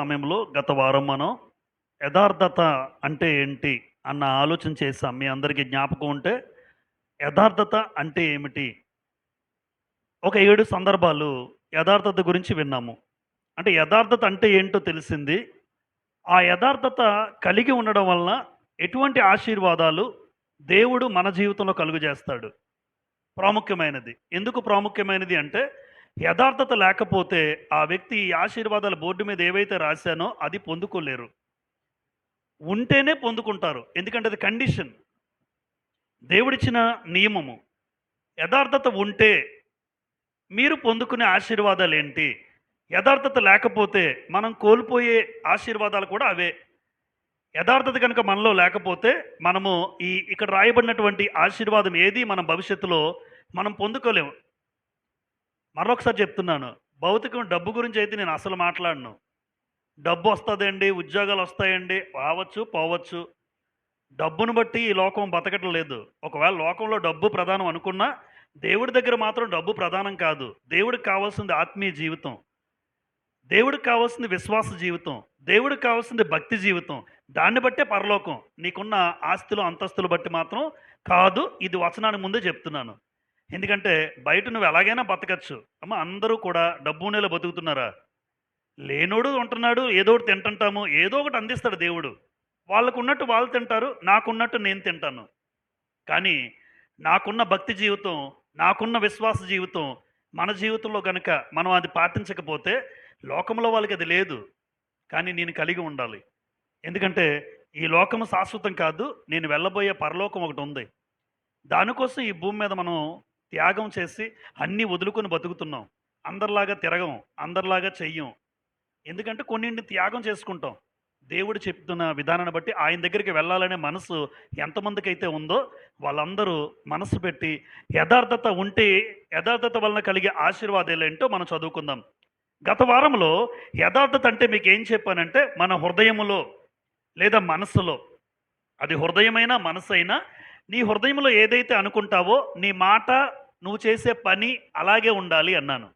సమయంలో గత వారం మనం యథార్థత అంటే ఏంటి అన్న ఆలోచన చేసాం. మీ అందరికీ జ్ఞాపకం ఉంటే యథార్థత అంటే ఏమిటి? ఒక 7 సందర్భాలు యథార్థత గురించి విన్నాము. అంటే యథార్థత అంటే ఏంటో తెలిసింది. ఆ యథార్థత కలిగి ఉండడం వలన ఎటువంటి ఆశీర్వాదాలు దేవుడు మన జీవితంలో కలుగజేస్తాడు. ప్రాముఖ్యమైనది. ఎందుకు ప్రాముఖ్యమైనది అంటే యథార్థత లేకపోతే ఆ వ్యక్తి ఈ ఆశీర్వాదాల బోర్డు మీద ఏవైతే రాశానో అది పొందుకోలేరు. ఉంటేనే పొందుకుంటారు. ఎందుకంటే అది కండిషన్. దేవుడిచ్చిన నియమము. యథార్థత ఉంటే మీరు పొందుకునే ఆశీర్వాదాలేంటి? యథార్థత లేకపోతే మనం కోల్పోయే ఆశీర్వాదాలు కూడా అవే. యథార్థత కనుక మనలో లేకపోతే మనము ఇక్కడ రాయబడినటువంటి ఆశీర్వాదం ఏది మన భవిష్యత్తులో మనం పొందుకోలేము. మరొకసారి చెప్తున్నాను. భౌతికం డబ్బు గురించి అయితే నేను అసలు మాట్లాడను. డబ్బు వస్తదండి, ఉద్యోగాలు వస్తాయండి, రావచ్చు, పోవచ్చు. డబ్బును బట్టి ఈ లోకం బతకటం లేదు. ఒకవేళ లోకంలో డబ్బు ప్రధానం అనుకున్నా, దేవుడి దగ్గర మాత్రం డబ్బు ప్రధానం కాదు. దేవుడికి కావాల్సింది ఆత్మీయ జీవితం. దేవుడికి కావాల్సింది విశ్వాస జీవితం. దేవుడికి కావాల్సింది భక్తి జీవితం. దాన్ని బట్టే పరలోకం. నీకున్న ఆస్తులు, అంతస్తులు బట్టి మాత్రం కాదు. ఇది వచనానికి ముందే చెప్తున్నాను. ఎందుకంటే బయట నువ్వు ఎలాగైనా బతకచ్చు. అమ్మ అందరూ కూడా డబ్బునేలా బతుకుతున్నారా? లేనోడు ఉంటున్నాడు, ఏదో ఒకటి తింటుంటాము, ఏదో ఒకటి అందిస్తాడు దేవుడు. వాళ్ళకున్నట్టు వాళ్ళు తింటారు, నాకున్నట్టు నేను తింటాను. కానీ నాకున్న భక్తి జీవితం, నాకున్న విశ్వాస జీవితం, మన జీవితంలో కనుక మనం అది పాటించకపోతే లోకంలో వాళ్ళకి అది లేదు. కానీ నేను కలిగి ఉండాలి. ఎందుకంటే ఈ లోకము శాశ్వతం కాదు. నేను వెళ్ళబోయే పరలోకం ఒకటి ఉంది. దానికోసం ఈ భూమి మీద మనం త్యాగం చేసి అన్నీ వదులుకొని బతుకుతున్నాం. అందరిలాగా తిరగం, అందరిలాగా చెయ్యం. ఎందుకంటే కొన్నింటిని త్యాగం చేసుకుంటాం. దేవుడు చెప్తున్న విధానాన్ని బట్టి ఆయన దగ్గరికి వెళ్ళాలనే మనసు ఎంతమందికైతే ఉందో వాళ్ళందరూ మనసు పెట్టి యథార్థత ఉంటే యథార్థత వలన కలిగే ఆశీర్వాదాలు ఏంటో మనం చదువుకుందాం. గత వారంలో యథార్థత అంటే మీకు ఏం చెప్పానంటే మన హృదయములో లేదా మనస్సులో, అది హృదయమైనా మనసు అయినా, నీ హృదయంలో ఏదైతే అనుకుంటావో నీ మాట, నువ్వు చేసే పని అలాగే ఉండాలి అన్నాను.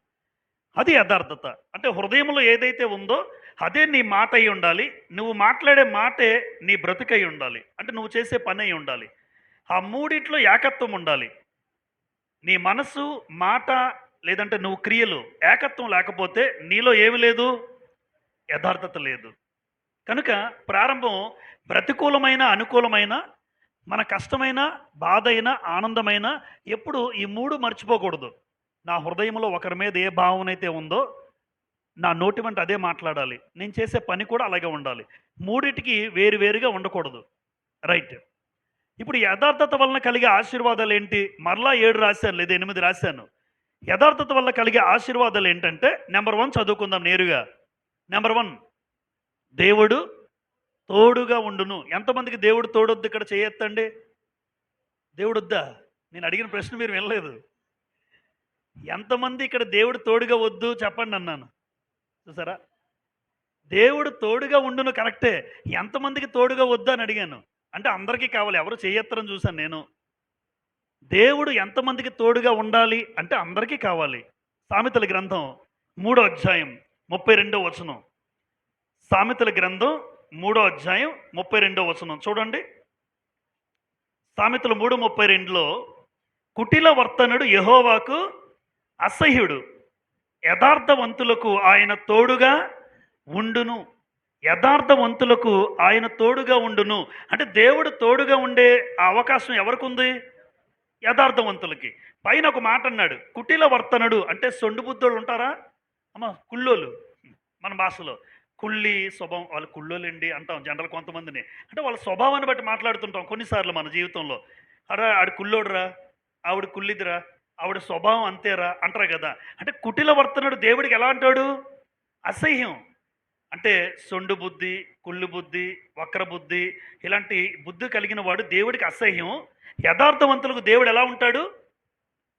అది యథార్థత. అంటే హృదయంలో ఏదైతే ఉందో అదే నీ మాట అయి ఉండాలి. నువ్వు మాట్లాడే మాటే నీ బ్రతుకై ఉండాలి. అంటే నువ్వు చేసే పని అయి ఉండాలి. ఆ మూడిట్లో ఏకత్వం ఉండాలి. నీ మనసు, మాట లేదంటే నువ్వు క్రియలు ఏకత్వం లేకపోతే నీలో ఏమి లేదు? యథార్థత లేదు. కనుక ప్రారంభం ప్రతికూలమైన, అనుకూలమైన, మన కష్టమైన, బాధ అయినా, ఆనందమైన ఎప్పుడు ఈ మూడు మర్చిపోకూడదు. నా హృదయంలో ఒకరి మీద ఏ భావన అయితే ఉందో నా నోటి వెంట అదే మాట్లాడాలి. నేను చేసే పని కూడా అలాగే ఉండాలి. మూడిటికి వేరువేరుగా ఉండకూడదు. రైట్. ఇప్పుడు యథార్థత వలన కలిగే ఆశీర్వాదాలు ఏంటి? మరలా 7 రాశాను, లేదా 8 రాశాను. యథార్థత వల్ల కలిగే ఆశీర్వాదాలు ఏంటంటే నెంబర్ 1 చదువుకుందాం నేరుగా. నెంబర్ 1, దేవుడు తోడుగా ఉండును. ఎంతమందికి దేవుడు తోడొద్దు? ఇక్కడ చేయొద్దండి. దేవుడు వద్దా? నేను అడిగిన ప్రశ్న మీరు వినలేదు. ఎంతమంది ఇక్కడ దేవుడు తోడుగా వద్దు చెప్పండి అన్నాను. చూసారా? దేవుడు తోడుగా ఉండును కరెక్టే. ఎంతమందికి తోడుగా వద్దు అని అడిగాను. అంటే అందరికీ కావాలి, ఎవరు చేయెత్తరని చూశాను నేను. దేవుడు ఎంతమందికి తోడుగా ఉండాలి అంటే అందరికీ కావాలి. సామెతల గ్రంథం 3వ అధ్యాయం 32వ వచనం. సామెతల గ్రంథం 3వ అధ్యాయం 32వ వచనం చూడండి. సామెతలు 3:32లో కుటిల వర్తనుడు యెహోవాకు అసహ్యుడు, యథార్థవంతులకు ఆయన తోడుగా ఉండును. యథార్థవంతులకు ఆయన తోడుగా ఉండును. అంటే దేవుడు తోడుగా ఉండే ఆ అవకాశం ఎవరికి ఉంది? యథార్థవంతులకి. పైన ఒక మాట అన్నాడు, కుటిల వర్తనుడు అంటే సొండు బుద్ధోళ్ళు ఉంటారా అమ్మ, కుళ్ళోళ్ళు. మన భాషలో కుళ్ళి స్వభావం, వాళ్ళు కుళ్ళోళ్ళండి అంటాం జనరల్ కొంతమందిని. అంటే వాళ్ళ స్వభావాన్ని బట్టి మాట్లాడుతుంటాం కొన్నిసార్లు మన జీవితంలో. అరే ఆడు కుళ్ళోడురా, ఆవిడ కుళ్ళిదిరా, ఆవిడ స్వభావం అంతేరా అంటారు కదా. అంటే కుటిల వర్తనుడు దేవుడికి ఎలా అంటాడు? అసహ్యం. అంటే సొండు బుద్ధి, కుళ్ళు బుద్ధి, వక్ర బుద్ధి, ఇలాంటి బుద్ధి కలిగిన వాడు దేవుడికి అసహ్యం. యథార్థవంతులకు దేవుడు ఎలా ఉంటాడు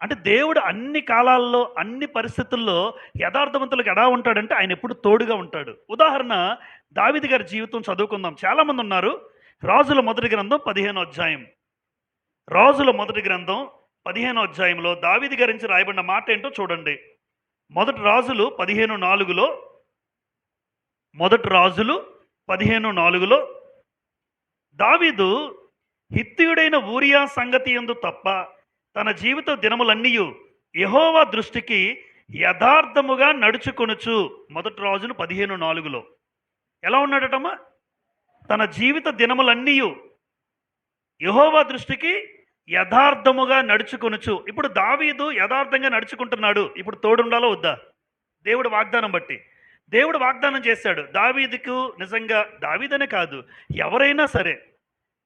అంటే దేవుడు అన్ని కాలాల్లో, అన్ని పరిస్థితుల్లో యథార్థవంతులకు ఎలా ఉంటాడంటే ఆయన ఎప్పుడు తోడుగా ఉంటాడు. ఉదాహరణ దావీదు గారి జీవితం చదువుకుందాం. చాలామంది ఉన్నారు. రాజుల మొదటి గ్రంథం 15వ అధ్యాయం. రాజుల మొదటి గ్రంథం 15వ అధ్యాయంలో దావీదు గురించి రాయబడిన మాట ఏంటో చూడండి. మొదటి రాజులు 15:4లో మొదటి రాజులు 15:4లో దావీదు హిత్తీయుడైన ఊరియా సంగతి యందు తప్ప తన జీవిత దినములన్నీయు యెహోవా దృష్టికి యథార్థముగా నడుచుకొనుచు. మొదటి రాజులు 15:4లో ఎలా ఉన్నాడటమ్మా? తన జీవిత దినములన్నీయు యెహోవా దృష్టికి యథార్థముగా నడుచుకొనుచు. ఇప్పుడు దావీదు యథార్థంగా నడుచుకుంటున్నాడు. ఇప్పుడు తోడుండాలో వద్దా? దేవుడు వాగ్దానం బట్టి దేవుడు వాగ్దానం చేశాడు దావీదుకు. నిజంగా దావీదనే కాదు, ఎవరైనా సరే,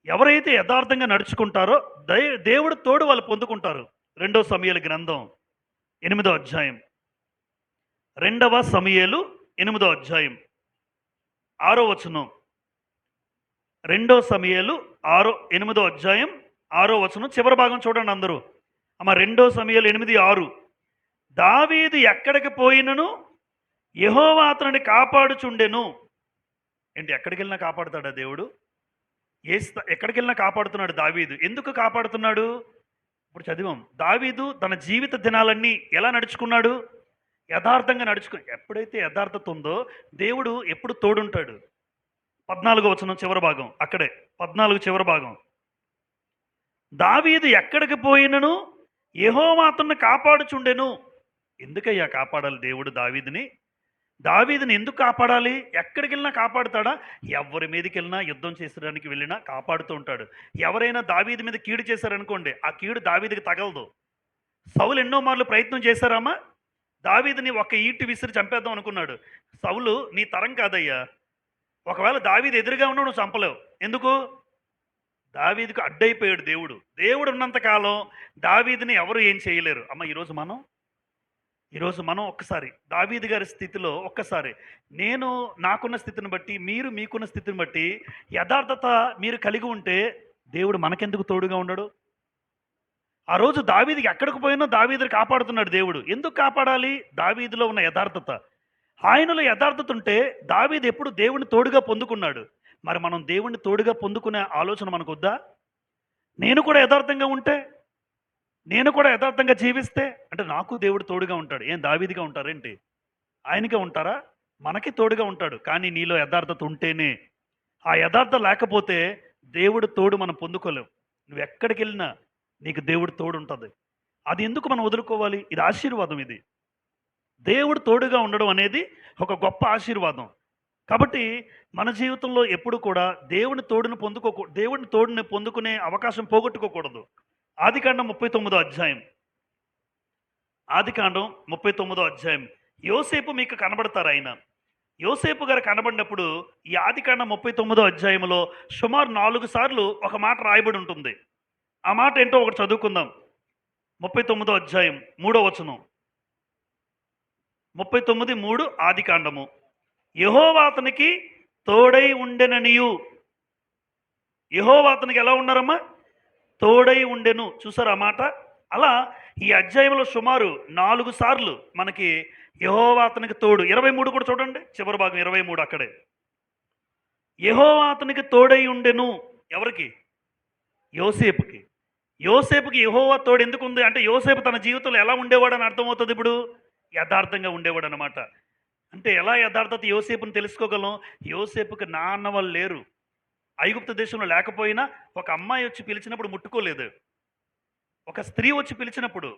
ఎవరైతే యథార్థంగా నడుచుకుంటారో దేవుడు తోడు వాళ్ళు పొందుకుంటారు. 2 సమూయేలు గ్రంథం 8వ అధ్యాయం, 2 సమూయేలు 8వ అధ్యాయం 6వ వచనం. 2 సమూయేలు 8వ అధ్యాయం 6వ వచనం చివరి భాగం చూడండి అందరూ. 2 సమూయేలు 8:6. దావీదు ఎక్కడికి పోయినను యెహోవా అతనిని కాపాడుచుండెను. ఏంటి, ఎక్కడికి వెళ్ళినా కాపాడుతాడా దేవుడు? ఎక్కడికి వెళ్ళినా కాపాడుతున్నాడు దావీదు. ఎందుకు కాపాడుతున్నాడు? ఇప్పుడు చదివాం. దావీదు తన జీవిత దినాలన్నీ ఎలా నడుచుకున్నాడు? యథార్థంగా ఎప్పుడైతే యథార్థత ఉందో దేవుడు ఎప్పుడు తోడుంటాడు. 14వ వచనం చివరి భాగం, అక్కడే 14 చివరి భాగం. దావీదు ఎక్కడికి పోయినను యెహోవా అతన్ని కాపాడుచుండెను. ఎందుకయ్యా కాపాడాలి దేవుడు దావీదుని? దావీదుని ఎందుకు కాపాడాలి? ఎక్కడికి వెళ్ళినా కాపాడుతాడా? ఎవరి మీదకి వెళ్ళినా, యుద్ధం చేసడానికి వెళ్ళినా కాపాడుతూ ఉంటాడు. ఎవరైనా దావీదు మీద కీడు చేశారనుకోండి, ఆ కీడు దావీదుకి తగలదు. సౌలు ఎన్నో మార్లు ప్రయత్నం చేశారామా? దావీదుని ఒక ఈటి విసిరి చంపేద్దాం అనుకున్నాడు. సౌలు, నీ తరం కాదయ్యా, ఒకవేళ దావీదు ఎదురుగా ఉన్నావు నువ్వు చంపలేవు. ఎందుకు? దావీదుకు అడ్డైపోయాడు దేవుడు. దేవుడు ఉన్నంతకాలం దావీదుని ఎవరు ఏం చేయలేరు. అమ్మ, ఈరోజు మనం ఒక్కసారి దావీదు గారి స్థితిలో ఒక్కసారి, నేను నాకున్న స్థితిని బట్టి, మీరు మీకున్న స్థితిని బట్టి యథార్థత మీరు కలిగి ఉంటే దేవుడు మనకెందుకు తోడుగా ఉండడు? ఆ రోజు దావీదుకి ఎక్కడికి పోయినా దావీదుని కాపాడుతున్నాడు దేవుడు. ఎందుకు కాపాడాలి? దావీదులో ఉన్న యథార్థత. ఆయనలో యథార్థత ఉంటే దావీదు ఎప్పుడు దేవుని తోడుగా పొందుకున్నాడు. మరి మనం దేవుణ్ణి తోడుగా పొందుకునే ఆలోచన మనకు వద్దా? నేను కూడా యథార్థంగా ఉంటే, నేను కూడా యథార్థంగా జీవిస్తే, అంటే నాకు దేవుడు తోడుగా ఉంటాడు. ఏం దావీదుగా ఉంటారేంటి? ఆయనకే ఉంటారా? మనకి తోడుగా ఉంటాడు. కానీ నీలో యథార్థత ఉంటేనే. ఆ యథార్థత లేకపోతే దేవుడు తోడు మనం పొందుకోలేం. నువ్వు ఎక్కడికి వెళ్ళినా నీకు దేవుడు తోడు ఉంటుంది. అది ఎందుకు మనం వదులుకోవాలి? ఇది ఆశీర్వాదం. ఇది దేవుడు తోడుగా ఉండడం అనేది ఒక గొప్ప ఆశీర్వాదం. కాబట్టి మన జీవితంలో ఎప్పుడు కూడా దేవుని తోడుని పొందుకునే అవకాశం పోగొట్టుకోకూడదు. ఆదికాండం 39వ అధ్యాయం, ఆదికాండం 39వ అధ్యాయం. యోసేపు మీకు కనబడతారు. ఆయన యోసేపు గారు కనబడినప్పుడు ఈ ఆదికాండం 39వ అధ్యాయంలో సుమారు 4 సార్లు ఒక మాట రాయబడి ఉంటుంది. ఆ మాట ఏంటో ఒకటి చదువుకుందాం. 39వ అధ్యాయం 3వ వచనం, 39:3 ఆదికాండము. యెహోవా అతనికి తోడై ఉండెననియు. యెహోవా అతనికి ఎలా ఉన్నారమ్మా? తోడై ఉండెను. చూసారు ఆ మాట? అలా ఈ అధ్యాయంలో సుమారు 4 సార్లు మనకి యెహోవా అతనికి తోడు. 23 కూడా చూడండి, చివరి భాగం 23. అక్కడే యెహోవా అతనికి తోడై ఉండెను. ఎవరికి? యోసేపుకి. యోసేపుకి యెహోవా తోడు ఎందుకు ఉంది అంటే, యోసేపు తన జీవితంలో ఎలా ఉండేవాడు అని అర్థమవుతుంది. ఇప్పుడు యథార్థంగా ఉండేవాడు అనమాట. అంటే ఎలా యథార్థత యోసేపుని తెలుసుకోగలం? యోసేపుకి నాన్న వాళ్ళు లేరు. ఐగుప్తు దేశంలో లేకపోయినా ఒక అమ్మాయి వచ్చి పిలిచినప్పుడు ముట్టుకోలేదు. ఒక స్త్రీ వచ్చి పిలిచినప్పుడు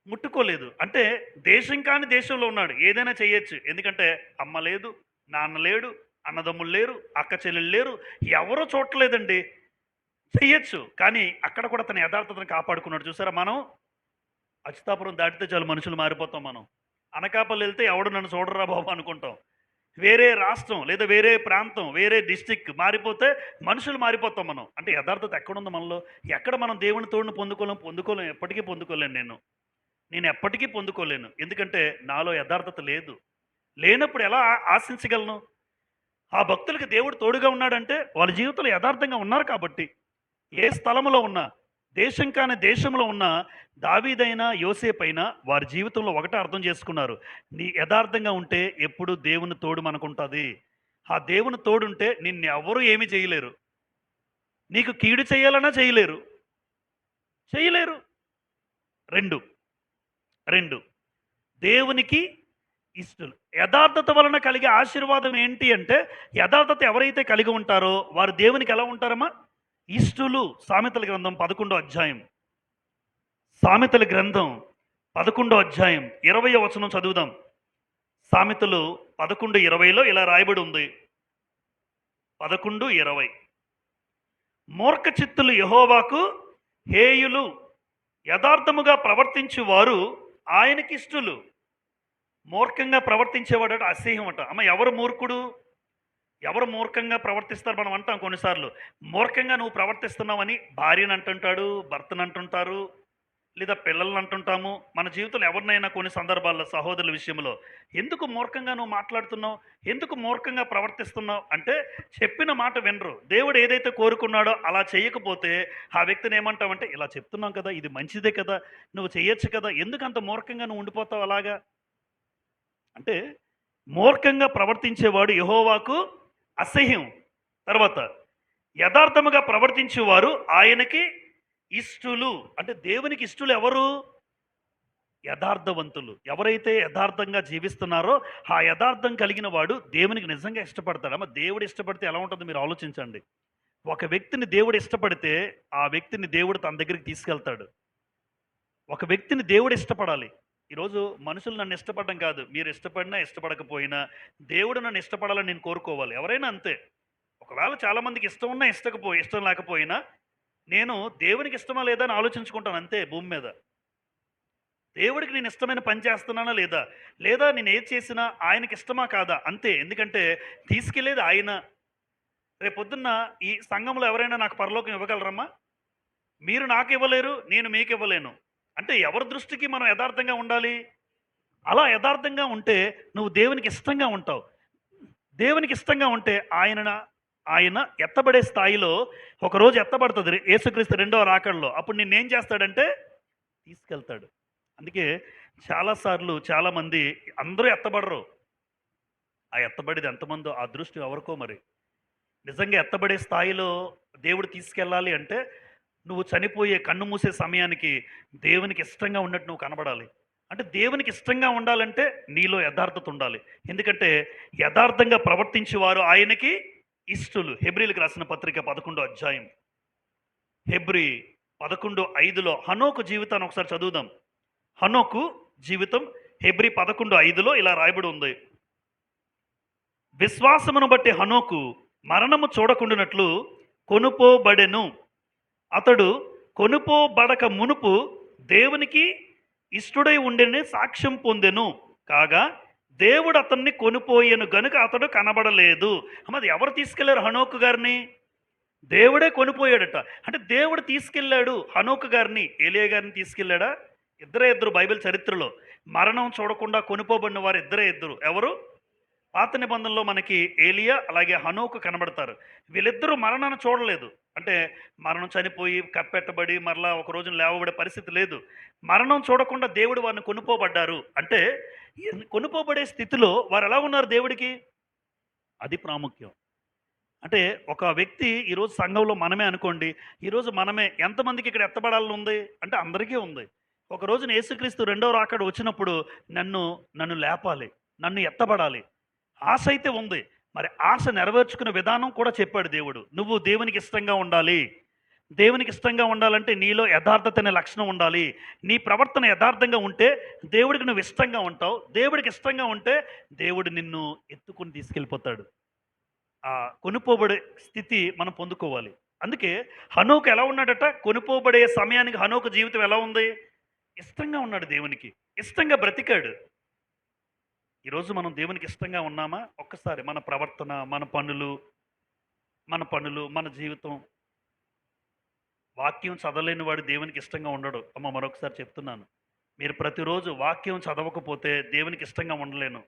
ముట్టుకోలేదు. అంటే దేశం కాని దేశంలో ఉన్నాడు. ఏదైనా చేయొచ్చు. ఎందుకంటే అమ్మ లేదు, నాన్న లేడు, అన్నదమ్ములు లేరు, అక్క చెల్లెళ్ళు లేరు, ఎవరో చూడలేదండి. చెయ్యొచ్చు. కానీ అక్కడ కూడా తన యథార్థతను కాపాడుకున్నాడు. చూసారా? మనం అచ్యుతాపురం దాటితే చాలు మనుషులు మారిపోతాం. మనం అనకాపల్లి వెళ్తే ఎవడు నన్ను చూడరా బాబు అనుకుంటాం. వేరే రాష్ట్రం లేదా వేరే ప్రాంతం, వేరే డిస్టిక్ మారిపోతే మనుషులు మారిపోతాం మనం. అంటే యథార్థత ఎక్కడుంది మనలో? ఎక్కడ మనం దేవుని తోడును పొందుకోలేం. ఎప్పటికీ పొందుకోలేను. నేను ఎప్పటికీ పొందుకోలేను. ఎందుకంటే నాలో యథార్థత లేదు. లేనప్పుడు ఎలా ఆశించగలను? ఆ భక్తులకి దేవుడు తోడుగా ఉన్నాడంటే వాళ్ళ జీవితంలో యథార్థంగా ఉన్నారు కాబట్టి. ఏ స్థలంలో ఉన్నా, దేశం కాని దేశంలో ఉన్న దావీదైనా యోసేపైనా వారి జీవితంలో ఒకటే అర్థం చేసుకున్నారు. నీ యథార్థంగా ఉంటే ఎప్పుడు దేవుని తోడు మనకుంటుంది. ఆ దేవుని తోడుంటే నిన్ను ఎవరు ఏమీ చేయలేరు. నీకు కీడు చేయాలన్నా చేయలేరు. రెండు దేవునికి ఇష్టలు. యథార్థత వలన కలిగే ఆశీర్వాదం ఏంటి అంటే, యథార్థత ఎవరైతే కలిగి ఉంటారో వారు దేవునికి ఎలా ఉంటారమ్మా? ఇష్టులు. సామెతల గ్రంథం 11 అధ్యాయం. సామెతల గ్రంథం 11 అధ్యాయం 20వ వచనం చదువుదాం. సామెతలు 11:20లో ఇలా రాయబడి ఉంది. 11:20 మూర్ఖ చిత్తులు యెహోవాకు హేయులు, యథార్థముగా ప్రవర్తించు వారు ఆయనకి ఇష్టులు. మూర్ఖంగా ప్రవర్తించేవాడట అసహ్యం అట. అమ్మ ఎవరు మూర్ఖుడు? ఎవరు మూర్ఖంగా ప్రవర్తిస్తారు? మనం అంటాం కొన్నిసార్లు, మూర్ఖంగా నువ్వు ప్రవర్తిస్తున్నావని భార్యను అంటుంటాడు, భర్తను అంటుంటారు, లేదా పిల్లల్ని అంటుంటాము. మన జీవితంలో ఎవరినైనా కొన్ని సందర్భాల్లో సహోదరుల విషయంలో ఎందుకు మూర్ఖంగా నువ్వు మాట్లాడుతున్నావు, ఎందుకు మూర్ఖంగా ప్రవర్తిస్తున్నావు అంటే చెప్పిన మాట వినరు. దేవుడు ఏదైతే కోరుకున్నాడో అలా చేయకపోతే ఆ వ్యక్తిని ఏమంటామంటే, ఇలా చెప్తున్నాం కదా, ఇది మంచిదే కదా, నువ్వు చేయొచ్చు కదా, ఎందుకు అంత మూర్ఖంగా నువ్వు ఉండిపోతావు అలాగా అంటే, మూర్ఖంగా ప్రవర్తించేవాడు యెహోవాకు అసహ్యం. తర్వాత యథార్థముగా ప్రవర్తించేవారు ఆయనకి ఇష్టులు. అంటే దేవునికి ఇష్టులు ఎవరు? యథార్థవంతులు. ఎవరైతే యథార్థంగా జీవిస్తున్నారో ఆ యథార్థం కలిగిన వాడు దేవునికి నిజంగా ఇష్టపడతాడు. అమ్మ దేవుడు ఇష్టపడితే ఎలా ఉంటుందో మీరు ఆలోచించండి. ఒక వ్యక్తిని దేవుడు ఇష్టపడితే ఆ వ్యక్తిని దేవుడు తన దగ్గరికి తీసుకెళ్తాడు. ఒక వ్యక్తిని దేవుడు ఇష్టపడాలి. ఈరోజు మనుషులు నన్ను ఇష్టపడడం కాదు, మీరు ఇష్టపడినా ఇష్టపడకపోయినా దేవుడు నన్ను ఇష్టపడాలని నేను కోరుకోవాలి. ఎవరైనా అంతే. ఒకవేళ చాలామందికి ఇష్టం ఉన్నా ఇష్టం లేకపోయినా నేను దేవునికి ఇష్టమా లేదా అని ఆలోచించుకుంటాను అంతే భూమి మీద. దేవుడికి నేను ఇష్టమైన పని చేస్తున్నానా లేదా, లేదా నేను ఏది చేసినా ఆయనకి ఇష్టమా కాదా అంతే. ఎందుకంటే తీసుకెళ్లేది ఆయన. రేపొద్దున్న ఈ సంఘంలో ఎవరైనా నాకు పరలోకం ఇవ్వగలరమ్మా? మీరు నాకు ఇవ్వలేరు, నేను మీకు ఇవ్వలేను. అంటే ఎవరి దృష్టికి మనం యథార్థంగా ఉండాలి? అలా యథార్థంగా ఉంటే నువ్వు దేవునికి ఇష్టంగా ఉంటావు. దేవునికి ఇష్టంగా ఉంటే ఆయన ఎత్తబడే స్థాయిలో ఒకరోజు ఎత్తబడుతుంది యేసుక్రీస్తు రెండవ రాకడలో. అప్పుడు నిన్నేం చేస్తాడంటే తీసుకెళ్తాడు. అందుకే చాలాసార్లు చాలామంది అందరూ ఎత్తబడరు. ఆ ఎత్తబడేది ఎంతమందో ఆ దృష్టి ఎవరికో మరి. నిజంగా ఎత్తబడే స్థాయిలో దేవుడు తీసుకెళ్ళాలి అంటే నువ్వు చనిపోయే కన్ను మూసే సమయానికి దేవునికి ఇష్టంగా ఉన్నట్టు నువ్వు కనబడాలి. అంటే దేవునికి ఇష్టంగా ఉండాలంటే నీలో యథార్థత ఉండాలి. ఎందుకంటే యథార్థంగా ప్రవర్తించేవారు ఆయనకి ఇష్టులు. హెబ్రీలకు రాసిన పత్రిక 11 అధ్యాయం. హెబ్రీ 11:5లో హనోకు జీవితాన్ని ఒకసారి చదువుదాం. హనోకు జీవితం హెబ్రీ 11:5లో ఇలా రాయబడి ఉంది. విశ్వాసమును బట్టి హనోకు మరణము చూడకుండానట్లు కొనుపోబడెను. అతడు కొనుపోబడక మునుపు దేవునికి ఇష్టుడై ఉండెని సాక్ష్యం పొందెను. కాగా దేవుడు అతన్ని కొనుపోయెను గనుక అతడు కనబడలేదు. అది ఎవరు తీసుకెళ్లారు హనోకు గారిని? దేవుడే కొనిపోయాడట. అంటే దేవుడు తీసుకెళ్ళాడు హనోకు గారిని. ఏలియా గారిని తీసుకెళ్ళాడా? ఇద్దరు బైబిల్ చరిత్రలో మరణం చూడకుండా కొనిపోబడిన వారు ఇద్దరు. ఎవరు? పాత నిబంధనలో మనకి ఏలియా అలాగే హనోకు కనబడతారు. వీళ్ళిద్దరూ మరణాన్ని చూడలేదు. అంటే మరణం చనిపోయి కప్పెట్టబడి మరలా ఒక రోజున లేవబడే పరిస్థితి లేదు. మరణం చూడకుండా దేవుడు వారిని కొనుపోబడ్డారు. అంటే కొనుపోబడే స్థితిలో వారు ఎలా ఉన్నారు దేవుడికి? అది ప్రాముఖ్యం. అంటే ఒక వ్యక్తి ఈరోజు సంఘంలో మనమే అనుకోండి, ఈరోజు మనమే ఎంతమందికి ఇక్కడ ఎత్తబడాలని ఉంది అంటే అందరికీ ఉంది. ఒక రోజున యేసుక్రీస్తు రెండవ రాకడ వచ్చినప్పుడు నన్ను లేపాలి, నన్ను ఎత్తబడాలి, ఆశ అయితే ఉంది. మరి ఆశ నెరవేర్చుకునే విధానం కూడా చెప్పాడు దేవుడు. నువ్వు దేవునికి ఇష్టంగా ఉండాలి. దేవునికి ఇష్టంగా ఉండాలంటే నీలో యథార్థత అనే లక్షణం ఉండాలి. నీ ప్రవర్తన యథార్థంగా ఉంటే దేవుడికి నువ్వు ఇష్టంగా ఉంటావు. దేవుడికి ఇష్టంగా ఉంటే దేవుడు నిన్ను ఎత్తుకుని తీసుకెళ్ళిపోతాడు. ఆ కొనుపోబడే స్థితి మనం పొందుకోవాలి. అందుకే హనోకు ఎలా ఉన్నాడట? కొనుపోబడే సమయానికి హనోకు జీవితం ఎలా ఉంది? ఇష్టంగా ఉన్నాడు దేవునికి, ఇష్టంగా బ్రతికాడు. ఈరోజు మనం దేవునికి ఇష్టంగా ఉన్నామా? ఒక్కసారి మన ప్రవర్తన, మన పనులు, మన జీవితం. వాక్యం చదవలేని వాడు దేవునికి ఇష్టంగా ఉండడు. మరొకసారి చెప్తున్నాను. మీరు ప్రతిరోజు వాక్యం చదవకపోతే దేవునికి ఇష్టంగా ఉండలేను.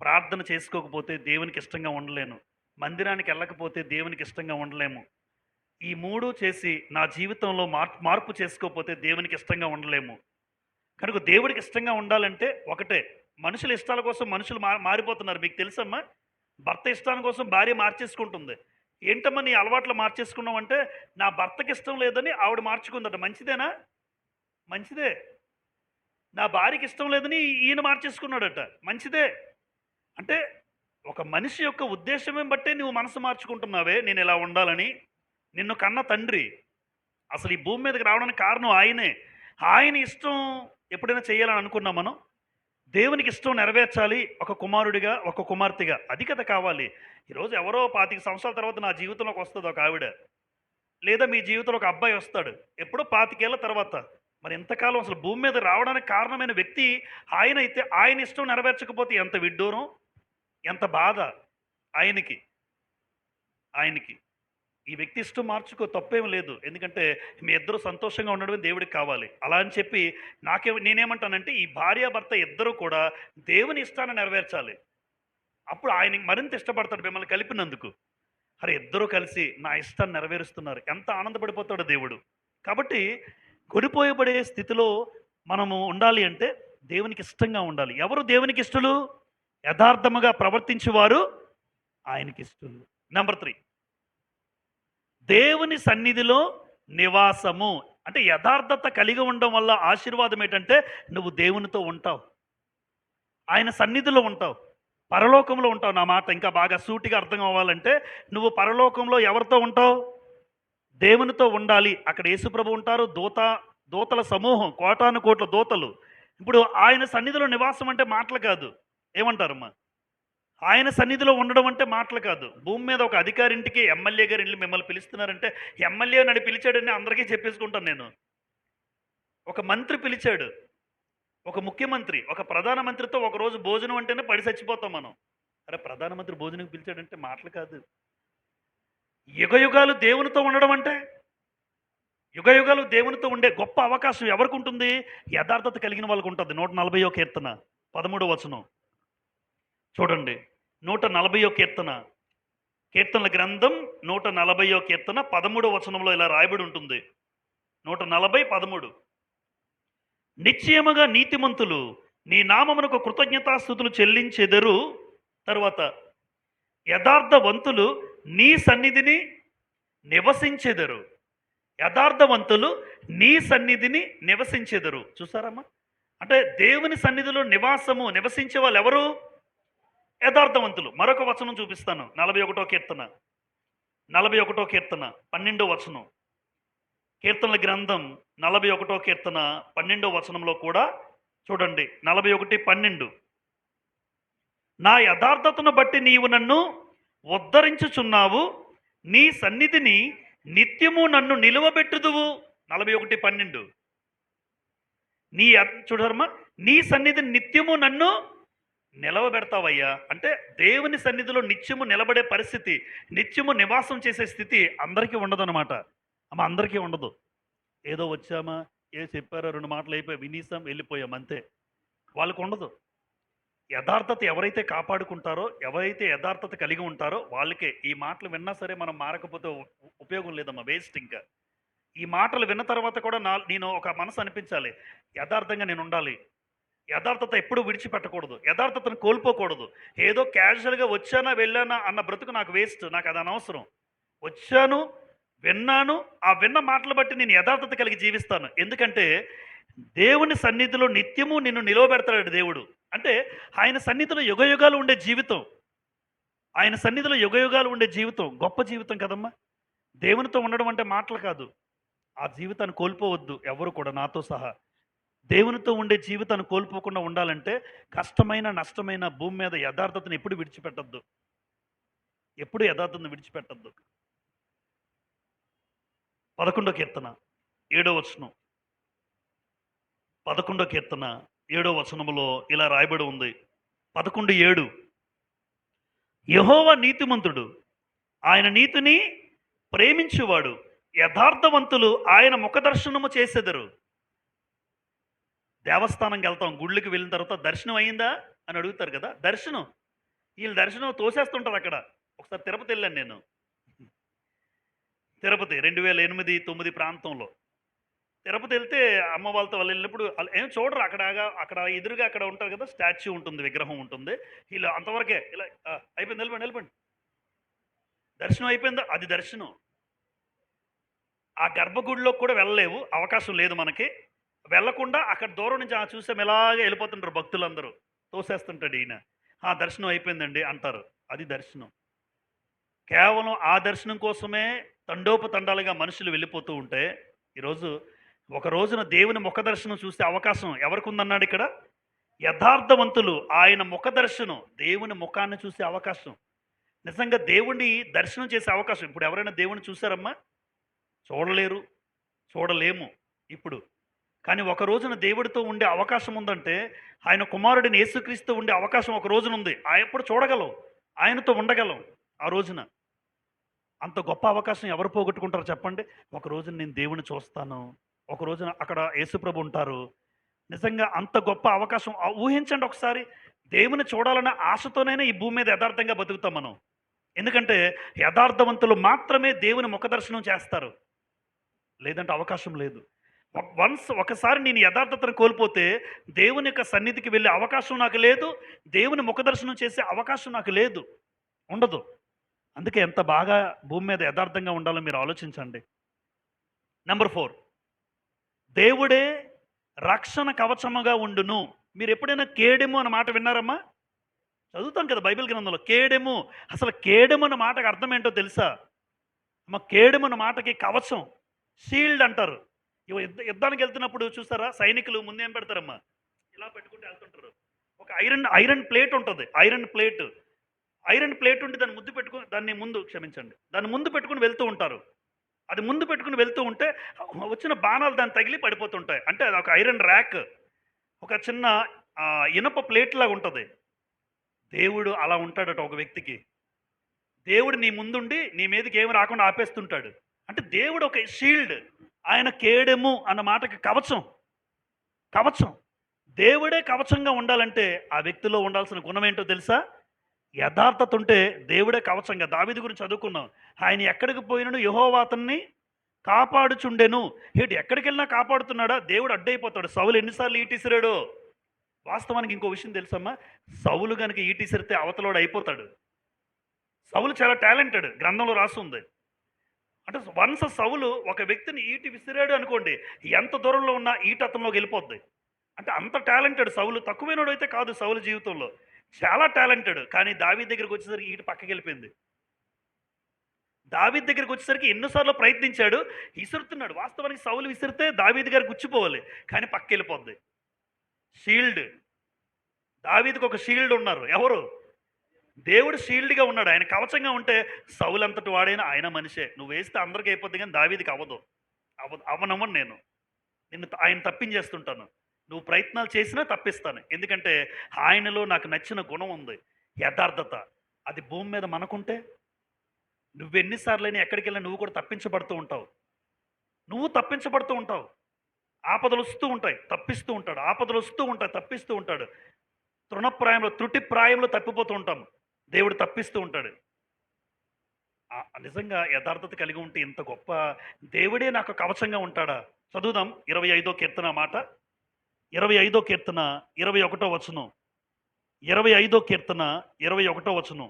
ప్రార్థన చేసుకోకపోతే దేవునికి ఇష్టంగా ఉండలేను. మందిరానికి వెళ్ళకపోతే దేవునికి ఇష్టంగా ఉండలేము. ఈ 3 చేసి నా జీవితంలో మార్పు చేసుకోకపోతే దేవునికి ఇష్టంగా ఉండలేము. కనుక దేవుడికి ఇష్టంగా ఉండాలంటే ఒకటే, మనుషుల ఇష్టాల కోసం మనుషులు మారిపోతున్నారు. మీకు తెలుసమ్మా? భర్త ఇష్టాల కోసం భార్య మార్చేసుకుంటుంది. ఏంటమ్మా నీ అలవాట్లు మార్చేసుకున్నావు అంటే, నా భర్తకి ఇష్టం లేదని ఆవిడ మార్చుకుందట. మంచిదేనా? మంచిదే. నా భార్యకి ఇష్టం లేదని ఈయన మార్చేసుకున్నాడట. మంచిదే. అంటే ఒక మనిషి యొక్క ఉద్దేశమే బట్టే నువ్వు మనసు మార్చుకుంటున్నావే నేను ఇలా ఉండాలని. నిన్ను కన్న తండ్రి. అసలు ఈ భూమి మీదకి రావడానికి కారణం ఆయనే. ఆయన ఇష్టం ఎప్పుడైనా చేయాలని అనుకున్నాం మనం. దేవునికి ఇష్టం నెరవేర్చాలి ఒక కుమారుడిగా, ఒక కుమార్తెగా. అది కదా కావాలి. ఈరోజు ఎవరో 25 సంవత్సరాల తర్వాత నా జీవితంలోకి వస్తది ఒక ఆవిడ. లేదా మీ జీవితంలో ఒక అబ్బాయి వస్తాడు. ఎప్పుడో 25 ఏళ్ల తర్వాత. మరి ఇంతకాలం అసలు భూమి మీద రావడానికి కారణమైన వ్యక్తి ఆయనైతే ఆయన ఇష్టం నెరవేర్చకపోతే ఎంత విడ్డూరం, ఎంత బాధ ఆయనకి. ఆయనకి. ఈ వ్యక్తి ఇష్టం మార్చుకో తప్పేం లేదు. ఎందుకంటే మీ ఇద్దరు సంతోషంగా ఉండడమే దేవుడికి కావాలి. అలా అని చెప్పి నేనేమంటానంటే ఈ భార్యాభర్త ఇద్దరు కూడా దేవుని ఇష్టాన్ని నెరవేర్చాలి. అప్పుడు ఆయనకి మరింత ఇష్టపడతాడు మిమ్మల్ని కలిపినందుకు. అరే ఇద్దరూ కలిసి నా ఇష్టాన్ని నెరవేరుస్తున్నారు. ఎంత ఆనందపడిపోతాడో దేవుడు. కాబట్టి కొనిపోయబడే స్థితిలో మనము ఉండాలి అంటే దేవునికి ఇష్టంగా ఉండాలి. ఎవరు దేవునికి ఇష్టలు? యథార్థముగా ప్రవర్తించేవారు ఆయనకి ఇష్టలు. నెంబర్ 3 దేవుని సన్నిధిలో నివాసము. అంటే యథార్థత కలిగి ఉండడం వల్ల ఆశీర్వాదం ఏంటంటే నువ్వు దేవునితో ఉంటావు. ఆయన సన్నిధిలో ఉంటావు. పరలోకంలో ఉంటావు. నా మాట ఇంకా బాగా సూటిగా అర్థం అవ్వాలంటే నువ్వు పరలోకంలో ఎవరితో ఉంటావు? దేవునితో ఉండాలి. అక్కడ యేసుప్రభు ఉంటారు. దూతల సమూహం, కోటాను కోట్ల దూతలు. ఇప్పుడు ఆయన సన్నిధిలో నివాసం అంటే మాటలు కాదు. ఏమంటారమ్మా? ఆయన సన్నిధిలో ఉండడం అంటే మాటలు కాదు. భూమి మీద ఒక అధికారి ఇంటికి ఎమ్మెల్యే గారు ఇల్లు మిమ్మల్ని పిలుస్తున్నారంటే ఎమ్మెల్యే నన్ను పిలిచాడని అందరికీ చెప్పేసుకుంటాను నేను. ఒక మంత్రి పిలిచాడు, ఒక ముఖ్యమంత్రి, ఒక ప్రధానమంత్రితో ఒకరోజు భోజనం అంటేనే పడి చచ్చిపోతాం మనం. అరే ప్రధానమంత్రి భోజనం పిలిచాడంటే మాటలు కాదు. యుగయుగాలు దేవునితో ఉండడం అంటే యుగయుగాలు దేవునితో ఉండే గొప్ప అవకాశం ఎవరికి ఉంటుంది? యథార్థత కలిగిన వాళ్ళకు ఉంటుంది. 140వ కీర్తన 13వ వచనం చూడండి. 140వ కీర్తన, కీర్తనల గ్రంథం 140వ కీర్తన 13వ వచనంలో ఇలా రాయబడి ఉంటుంది. 140:13 నిశ్చయముగా నీతిమంతులు నీ నామమునకు కృతజ్ఞతాస్తుతులు చెల్లించెదరు. తరువాత యథార్థవంతులు నీ సన్నిధిని నివసించెదరు. యథార్థవంతులు నీ సన్నిధిని నివసించెదరు. చూసారమ్మా? అంటే దేవుని సన్నిధిలో నివసించే వాళ్ళు ఎవరు? యథార్థవంతులు. మరొక వచనం చూపిస్తాను. 41వ కీర్తన 12వ వచనం. కీర్తనల గ్రంథం 41వ కీర్తన 12వ వచనంలో కూడా చూడండి. 41:12 నా యథార్థతను బట్టి నీవు నన్ను ఉద్ధరించుచున్నావు, నీ సన్నిధిని నిత్యము నన్ను నిలువబెట్టుదువు. 41:12 చూడమ్మా, నీ సన్నిధిని నిత్యము నన్ను నిలవబెడతావయ్యా. అంటే దేవుని సన్నిధిలో నిత్యము నిలబడే పరిస్థితి, నిత్యము నివాసం చేసే స్థితి అందరికీ ఉండదన్నమాట. అమ్మ అందరికీ ఉండదు. ఏదో వచ్చామా, ఏ చెప్పారో 2 మాటలు అయిపోయి వినీసాం వెళ్ళిపోయాం అంతే. వాళ్ళకు ఉండదు. యథార్థత ఎవరైతే కాపాడుకుంటారో, ఎవరైతే యథార్థత కలిగి ఉంటారో వాళ్ళకే. ఈ మాటలు విన్నా సరే మనం మారకపోతే ఉపయోగం లేదమ్మా, వేస్ట్. ఇంకా ఈ మాటలు విన్న తర్వాత కూడా నేను ఒక మనసు అనిపించాలి, యథార్థంగా నేను ఉండాలి. యథార్థత ఎప్పుడూ విడిచిపెట్టకూడదు. యథార్థతను కోల్పోకూడదు. ఏదో క్యాజువల్గా వచ్చానా వెళ్ళానా అన్న బ్రతుకు నాకు వేస్ట్. నాకు అది అనవసరం. వచ్చాను, విన్నాను, ఆ విన్న మాటలు బట్టి నేను యథార్థత కలిగి జీవిస్తాను. ఎందుకంటే దేవుని సన్నిధిలో నిత్యము నిన్ను నిలవబెడతాడు దేవుడు. అంటే ఆయన సన్నిధిలో యుగయుగాలు ఉండే జీవితం, ఆయన సన్నిధిలో యుగయుగాలు ఉండే జీవితం గొప్ప జీవితం కదమ్మా. దేవునితో ఉండడం అంటే మాటలు కాదు. ఆ జీవితాన్ని కోల్పోవద్దు ఎవరు కూడా, నాతో సహా. దేవునితో ఉండే జీవితాన్ని కోల్పోకుండా ఉండాలంటే కష్టమైన నష్టమైన భూమి మీద యథార్థతను ఎప్పుడు విడిచిపెట్టద్దు. ఎప్పుడు యథార్థతను విడిచిపెట్టద్దు. 11వ కీర్తన 7వ వచనం. 11వ కీర్తన 7వ వచనములో ఇలా రాయబడి ఉంది. 11:7 యెహోవా నీతిమంతుడు, ఆయన నీతిని ప్రేమించువాడు, యథార్థవంతులు ఆయన ముఖదర్శనము చేసెదరు. దేవస్థానంకి వెళ్తాం, గుళ్ళకి వెళ్ళిన తర్వాత దర్శనం అయిందా అని అడుగుతారు కదా. దర్శనం, వీళ్ళు దర్శనం తోసేస్తుంటారు అక్కడ. ఒకసారి తిరుపతి వెళ్ళాను నేను. తిరుపతి 2008-9 ప్రాంతంలో తిరుపతి వెళ్తే అమ్మ వాళ్ళతో వాళ్ళు వెళ్ళినప్పుడు ఏం చూడరు. అక్కడ ఎదురుగా అక్కడ ఉంటారు కదా, స్టాచ్యూ ఉంటుంది, విగ్రహం ఉంటుంది. వీళ్ళు అంతవరకే ఇలా అయిపోయింది, వెళ్ళిపోండి. దర్శనం అయిపోయిందా? అది దర్శనం. ఆ గర్భగుడిలో కూడా వెళ్ళలేవు, అవకాశం లేదు మనకి. వెళ్లకుండా అక్కడ దూరం నుంచి చూసాం ఇలాగే వెళ్ళిపోతుంటారు భక్తులందరూ. తోసేస్తుంటాడు ఈయన. ఆ! దర్శనం అయిపోయిందండి అంటారు. అది దర్శనం. కేవలం ఆ దర్శనం కోసమే తండోపతండాలుగా మనుషులు వెళ్ళిపోతూ ఉంటే, ఈరోజు ఒక రోజున దేవుని ముఖ దర్శనం చూసే అవకాశం ఎవరికుందన్నాడు ఇక్కడ? యథార్థవంతులు ఆయన ముఖ దర్శనం, దేవుని ముఖాన్ని చూసే అవకాశం. నిజంగా దేవుడిని దర్శనం చేసే అవకాశం. ఇప్పుడు ఎవరైనా దేవుడిని చూసారమ్మా? చూడలేరు, చూడలేము ఇప్పుడు. కానీ ఒక రోజున దేవుడితో ఉండే అవకాశం ఉందంటే, ఆయన కుమారుడిని యేసుక్రీస్తు ఉండే అవకాశం ఒక రోజునుంది. ఎప్పుడు చూడగలం, ఆయనతో ఉండగలం ఆ రోజున. అంత గొప్ప అవకాశం ఎవరు పోగొట్టుకుంటారో చెప్పండి? ఒక రోజున నేను దేవుడిని చూస్తాను. ఒక రోజున అక్కడ యేసుప్రభు ఉంటారు. నిజంగా అంత గొప్ప అవకాశం ఊహించండి ఒకసారి. దేవుని చూడాలన్న ఆశతోనైనా ఈ భూమి మీద యథార్థంగా బతుకుతాం మనం. ఎందుకంటే యథార్థవంతులు మాత్రమే దేవుని ముఖదర్శనం చేస్తారు. లేదంటే అవకాశం లేదు. ఒకసారి నేను యథార్థతను కోల్పోతే దేవుని యొక్క సన్నిధికి వెళ్ళే అవకాశం నాకు లేదు. దేవుని ముఖదర్శనం చేసే అవకాశం నాకు లేదు. ఉండదు. అందుకే ఎంత బాగా భూమి మీద యథార్థంగా ఉండాలో మీరు ఆలోచించండి. నంబర్ 4, దేవుడే రక్షణ కవచముగా ఉండును. మీరు ఎప్పుడైనా కేడెము అన్న మాట విన్నారమ్మా? చదువుతాం కదా బైబిల్ గ్రంథంలో. కేడెము, అసలు కేడెము అన్న మాటకు అర్థం ఏంటో తెలుసా? కేడెము అన్న మాటకి కవచం, షీల్డ్ అంటారు. యుద్ధానికి వెళ్తున్నప్పుడు చూస్తారా, సైనికులు ముందేం పెడతారమ్మా? ఇలా పెట్టుకుంటూ వెళ్తుంటారు. ఒక ఐరన్ ప్లేట్ ఉంటుంది. ఐరన్ ప్లేట్ ఉంటే దాన్ని ముందు పెట్టుకుని వెళ్తూ ఉంటారు. అది ముందు పెట్టుకుని వెళ్తూ ఉంటే వచ్చిన బాణాలు దాన్ని తగిలి పడిపోతుంటాయి. అంటే అది ఒక ఐరన్ ర్యాక్, ఒక చిన్న ఇనప ప్లేట్ లాగా ఉంటుంది. దేవుడు అలా ఉంటాడట ఒక వ్యక్తికి. దేవుడు నీ ముందుండి నీ మీదకి ఏమి రాకుండా ఆపేస్తుంటాడు. అంటే దేవుడు ఒక షీల్డ్. ఆయన కేడెము అన్న మాటకి కవచం. దేవుడే కవచంగా ఉండాలంటే ఆ వ్యక్తిలో ఉండాల్సిన గుణం ఏంటో తెలుసా? యథార్థత ఉంటే దేవుడే కవచంగా. దావీదు గురించి చదువుకున్నాం. ఆయన ఎక్కడికి పోయినను యెహోవా అతన్ని కాపాడుచుండెను. ఎక్కడికి వెళ్ళినా కాపాడుతున్నాడా? దేవుడు అడ్డైపోతాడు. సౌలు ఎన్నిసార్లు ఈటీసిరాడు? వాస్తవానికి ఇంకో విషయం తెలుసమ్మా? సౌలు కనుక ఈటీసిరితే అవతలోడు అయిపోతాడు. సౌలు చాలా టాలెంటెడ్, గ్రంథంలో రాసి ఉంది. అంటే వన్స్ సౌలు ఒక వ్యక్తిని ఈటి విసిరాడు అనుకోండి, ఎంత దూరంలో ఉన్నా ఈట అతనిలోకి వెళ్ళిపోద్ది. అంటే అంత టాలెంటెడ్ సౌలు. తక్కువైనడు అయితే కాదు సౌలు జీవితంలో, చాలా టాలెంటెడ్. కానీ దావీదు దగ్గరికి వచ్చేసరికి ఈట పక్కకి వెళ్ళిపోయింది. దావీదు దగ్గరికి వచ్చేసరికి ఎన్నోసార్లు ప్రయత్నించాడు, విసురుతున్నాడు. వాస్తవానికి సౌలు విసిరితే దావీదు గారు గుచ్చిపోవాలి, కానీ పక్కకి వెళ్ళిపోద్ది. షీల్డ్. దావీదుకు ఒక షీల్డ్ ఉన్నారు. ఎవరు? దేవుడు షీల్డ్గా ఉన్నాడు. ఆయన కవచంగా ఉంటే సౌలు అంతటి వాడైనా ఆయన మనిషే. నువ్వు వేస్తే అందరికీ అయిపోద్ది, కానీ దావీదుకి అవ్వనమ్మను నేను. ఆయన తప్పించేస్తుంటాను. నువ్వు ప్రయత్నాలు చేసినా తప్పిస్తాను. ఎందుకంటే ఆయనలో నాకు నచ్చిన గుణం ఉంది, యథార్థత. అది భూమి మీద మనకుంటే నువ్వెన్నిసార్లైనా ఎక్కడికి వెళ్ళినా నువ్వు కూడా తప్పించబడుతూ ఉంటావు. ఆపదలు వస్తూ ఉంటాయి, తప్పిస్తూ ఉంటాడు. ఆపదలు వస్తూ ఉంటాయి, తప్పిస్తూ ఉంటాడు. త్రుటి ప్రాయంలో తప్పిపోతూ ఉంటాం, దేవుడు తప్పిస్తూ ఉంటాడు. నిజంగా యథార్థత కలిగి ఉంటే ఇంత గొప్ప దేవుడే నాకు కవచంగా ఉంటాడా? చదువుదాం 25వ కీర్తన మాట. 25వ కీర్తన 21వ వచనం. 25వ కీర్తన 21వ వచనం.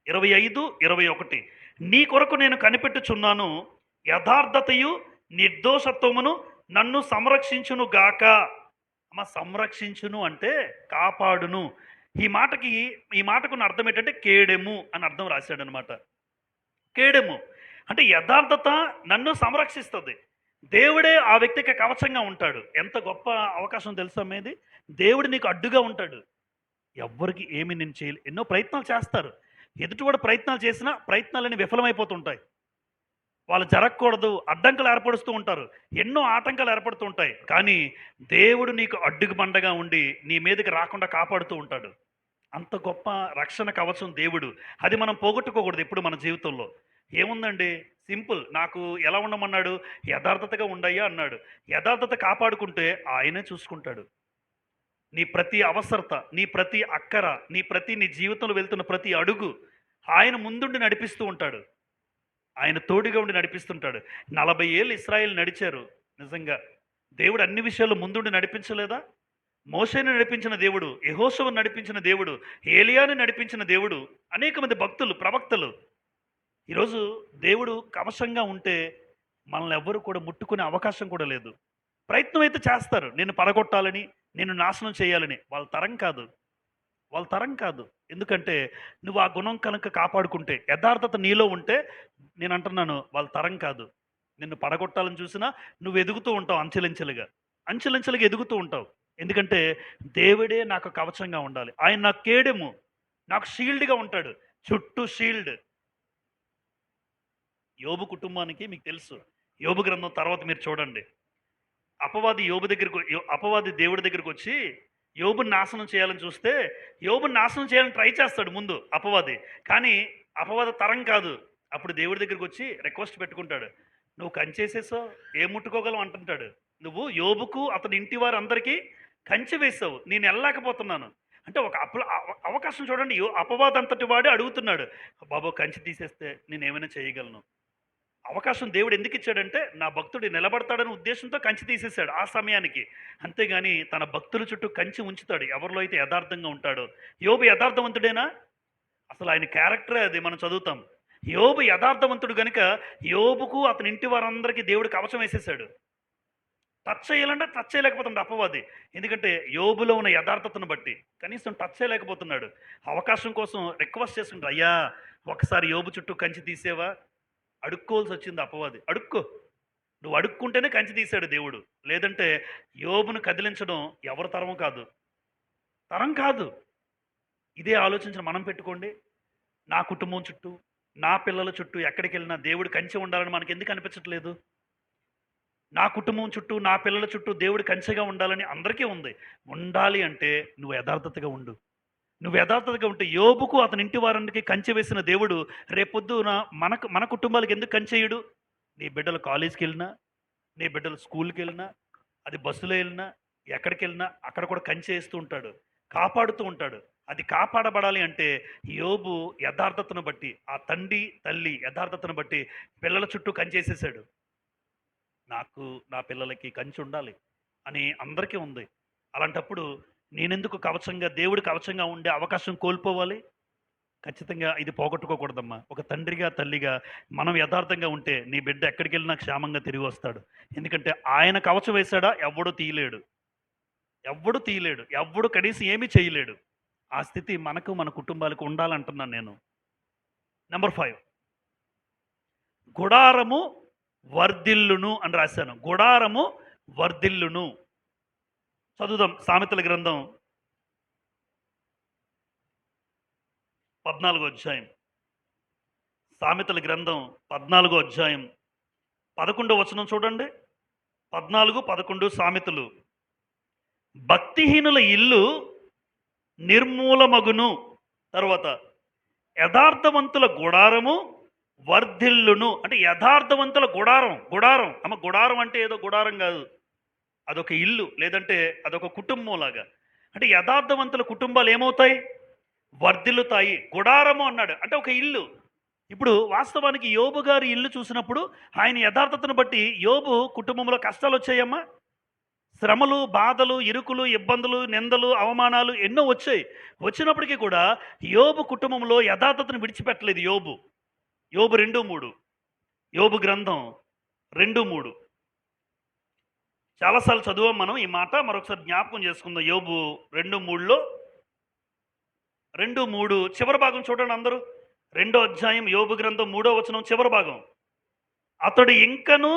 25, 21. నీ కొరకు నేను కనిపెట్టుచున్నాను, యథార్థతయు నిర్దోషత్వమును నన్ను సంరక్షించును గాక. సంరక్షించును అంటే కాపాడును. ఈ మాటకున్న అర్థం ఏంటంటే కేడెము అని అర్థం రాశాడు అనమాట. కేడెము అంటే యథార్థత నన్ను సంరక్షిస్తుంది. దేవుడే ఆ వ్యక్తికి కవచంగా ఉంటాడు. ఎంత గొప్ప అవకాశం తెలుసా మీది? దేవుడు నీకు అడ్డుగా ఉంటాడు. ఎవ్వరికి ఏమి నేను చేయలే. ఎన్నో ప్రయత్నాలు చేస్తారు. ఎదుటివాడు ప్రయత్నాలు చేసినా ప్రయత్నాలన్నీ విఫలమైపోతుంటాయి. వాళ్ళు జరగకూడదు, అడ్డంకులు ఏర్పరుస్తూ ఉంటారు. ఎన్నో ఆటంకాలు ఏర్పడుతూ ఉంటాయి. కానీ దేవుడు నీకు అడ్డుకు బండగా ఉండి నీ మీదకి రాకుండా కాపాడుతూ ఉంటాడు. అంత గొప్ప రక్షణ కవచం దేవుడు. అది మనం పోగొట్టుకోకూడదు ఎప్పుడు మన జీవితంలో. ఏముందండి, సింపుల్. నాకు ఎలా ఉండమన్నాడు? యథార్థతగా ఉండయ్యా అన్నాడు. యథార్థత కాపాడుకుంటే ఆయనే చూసుకుంటాడు. నీ ప్రతి అవసరత, నీ ప్రతి అక్కర, నీ జీవితంలో వెళ్తున్న ప్రతి అడుగు ఆయన ముందుండి నడిపిస్తూ ఉంటాడు. ఆయన తోడుగా ఉండి నడిపిస్తుంటాడు. 40 ఏళ్ళు ఇశ్రాయేలు నడిచారు. నిజంగా దేవుడు అన్ని విషయాల్లో ముందుండి నడిపించలేదా? మోషేని నడిపించిన దేవుడు, యెహోషువను నడిపించిన దేవుడు, ఏలియాని నడిపించిన దేవుడు, అనేక మంది భక్తులు, ప్రవక్తలు. ఈరోజు దేవుడు కవచంగా ఉంటే మనల్ని ఎవ్వరు కూడా ముట్టుకునే అవకాశం కూడా లేదు. ప్రయత్నం అయితే చేస్తారు, నిన్ను పడగొట్టాలని, నిన్ను నాశనం చేయాలని. వాళ్ళ తరం కాదు. వాళ్ళ తరం కాదు. ఎందుకంటే నువ్వు ఆ గుణం కనుక కాపాడుకుంటే, యథార్థత నీలో ఉంటే నేనంటున్నాను వాళ్ళ తరం కాదు. నిన్ను పడగొట్టాలని చూసినా నువ్వు ఎదుగుతూ ఉంటావు అంచెలంచెలుగా. అంచెలంచెలుగా ఎదుగుతూ ఉంటావు. ఎందుకంటే దేవుడే నాకు కవచంగా ఉండాలి. ఆయన నాకు కేడెము. నాకు షీల్డ్‌గా ఉంటాడు. చుట్టూ షీల్డ్. యోబు కుటుంబానికి మీకు తెలుసు. యోబు గ్రంథం తర్వాత మీరు చూడండి. అపవాది దేవుడి దగ్గరికొచ్చి యోబుని నాశనం చేయాలని చూస్తే, యోబుని నాశనం చేయాలని ట్రై చేస్తాడు ముందు అపవాది. కానీ అపవాది తరం కాదు. అప్పుడు దేవుడి దగ్గరికొచ్చి రిక్వెస్ట్ పెట్టుకుంటాడు. "నువ్వు కంచేసేసావు, ఏం ముట్టుకోగలవు" అంటుంటాడు. "నువ్వు యోబుకు అతని ఇంటి వారందరికీ కంచె వేసావు. నేను ఎళ్ళలేకపోతున్నాను." అంటే ఒక అవకాశం చూడండి. అపవాదంతటి వాడే అడుగుతున్నాడు. "బాబు కంచె తీసేస్తే నేనేమైనా చేయగలను." అవకాశం దేవుడు ఎందుకు ఇచ్చాడంటే నా భక్తుడు నిలబడతాడనే ఉద్దేశంతో కంచి తీసేశాడు ఆ సమయానికి. అంతేగాని తన భక్తుల చుట్టూ కంచి ఉంచుతాడు ఎవరిలో అయితే యథార్థంగా ఉంటాడో. యోబు యథార్థవంతుడేనా? అసలు ఆయన క్యారెక్టరే అది మనం చదువుతాం. యోబు యథార్థవంతుడు గనుక యోబుకు అతని ఇంటి వారందరికీ దేవుడు కవచం వేసేశాడు. టచ్ చేయాలంటే టచ్ చేయలేకపోతున్నాడు అపవాది. ఎందుకంటే యోబులో ఉన్న యథార్థతను బట్టి కనీసం టచ్ చేయలేకపోతున్నాడు. అవకాశం కోసం రిక్వెస్ట్ చేసుకుంటాడు, "అయ్యా ఒకసారి యోబు చుట్టూ కంచి తీసేవా?" అడుక్కోవాల్సి వచ్చింది అపవాది. అడుక్కో. నువ్వు అడుక్కుంటేనే కంచి తీశాడు దేవుడు. లేదంటే యోబును కదిలించడం ఎవరి తరం కాదు. తరం కాదు. ఇదే ఆలోచించిన మనం పెట్టుకోండి. నా కుటుంబం చుట్టూ, నా పిల్లల చుట్టూ ఎక్కడికెళ్ళినా దేవుడు కంచె ఉండాలని మనకెందుకు అనిపించట్లేదు? నా కుటుంబం చుట్టూ, నా పిల్లల చుట్టూ దేవుడు కంచెగా ఉండాలని అందరికీ ఉంది. ఉండాలి అంటే నువ్వు యథార్థతగా ఉండు. నువ్వు యథార్థతగా ఉంటే యోబుకు అతని ఇంటి వారందరికీ కంచె వేసిన దేవుడు రేపొద్దున మన కుటుంబాలకు ఎందుకు కంచెయ్యడు? నీ బిడ్డలు కాలేజీకి వెళ్ళినా, నీ బిడ్డలు స్కూల్కి వెళ్ళినా, అది బస్సులో వెళ్ళినా, ఎక్కడికి వెళ్ళినా అక్కడ కూడా కంచె వేస్తూ ఉంటాడు, కాపాడుతూ ఉంటాడు. అది కాపాడబడాలి అంటే యోబు యథార్థతను బట్టి ఆ తండ్రి తల్లి యథార్థతను బట్టి పిల్లల చుట్టూ కంచేసేసాడు. నాకు నా పిల్లలకి కంచె ఉండాలి అని అందరికీ ఉంది. అలాంటప్పుడు నేనెందుకు కవచంగా దేవుడు కవచంగా ఉండే అవకాశం కోల్పోవాలి? ఖచ్చితంగా ఇది పోగొట్టుకోకూడదమ్మా. ఒక తండ్రిగా, తల్లిగా మనం యథార్థంగా ఉంటే నీ బిడ్డ ఎక్కడికెళ్ళినా క్షేమంగా తిరిగి వస్తాడు. ఎందుకంటే ఆయన కవచం వేశాడా ఎవ్వడు తీయలేడు. ఎవ్వడు తీయలేడు. ఎవ్వడు కనీసం ఏమీ చేయలేడు. ఆ స్థితి మనకు, మన కుటుంబాలకు ఉండాలంటున్నాను నేను. నంబర్ 5 గుడారము వర్ధిల్లును అని రాశాను. గుడారము వర్ధిల్లును. చదువుదాం సామెతల గ్రంథం 14వ అధ్యాయం. సామెతల గ్రంథం 14వ అధ్యాయం 11వ వచనం చూడండి. 14, 11 సామెతలు. భక్తిహీనుల ఇల్లు నిర్మూలమగును. తర్వాత యథార్థవంతుల గుడారము వర్ధిల్లును. అంటే యథార్థవంతుల గుడారం. గుడారం అమ్మ, గుడారం అంటే ఏదో గుడారం కాదు. అదొక ఇల్లు, లేదంటే అదొక కుటుంబం లాగా. అంటే యథార్థవంతుల కుటుంబాలు ఏమవుతాయి? వర్ధిల్లుతాయి. గుడారము అన్నాడు అంటే ఒక ఇల్లు. ఇప్పుడు వాస్తవానికి యోబు గారి ఇల్లు చూసినప్పుడు ఆయన యథార్థతను బట్టి యోబు కుటుంబంలో కష్టాలు వచ్చాయమ్మా. శ్రమలు, బాధలు, ఇరుకులు, ఇబ్బందులు, నిందలు, అవమానాలు ఎన్నో వచ్చాయి. వచ్చినప్పటికీ కూడా యోబు కుటుంబంలో యథార్థతను విడిచిపెట్టలేదు యోబు. యోబు 2:3. యోబు గ్రంథం 2:3. చాలాసార్లు చదువాం మనం ఈ మాట, మరొకసారి జ్ఞాపకం చేసుకుందాం. యోబు 2:3లో 2:3 చివరి భాగం చూడండి అందరూ. 2వ అధ్యాయం యోబు గ్రంథం 3వ వచనం చివరి భాగం. అతడు ఇంకను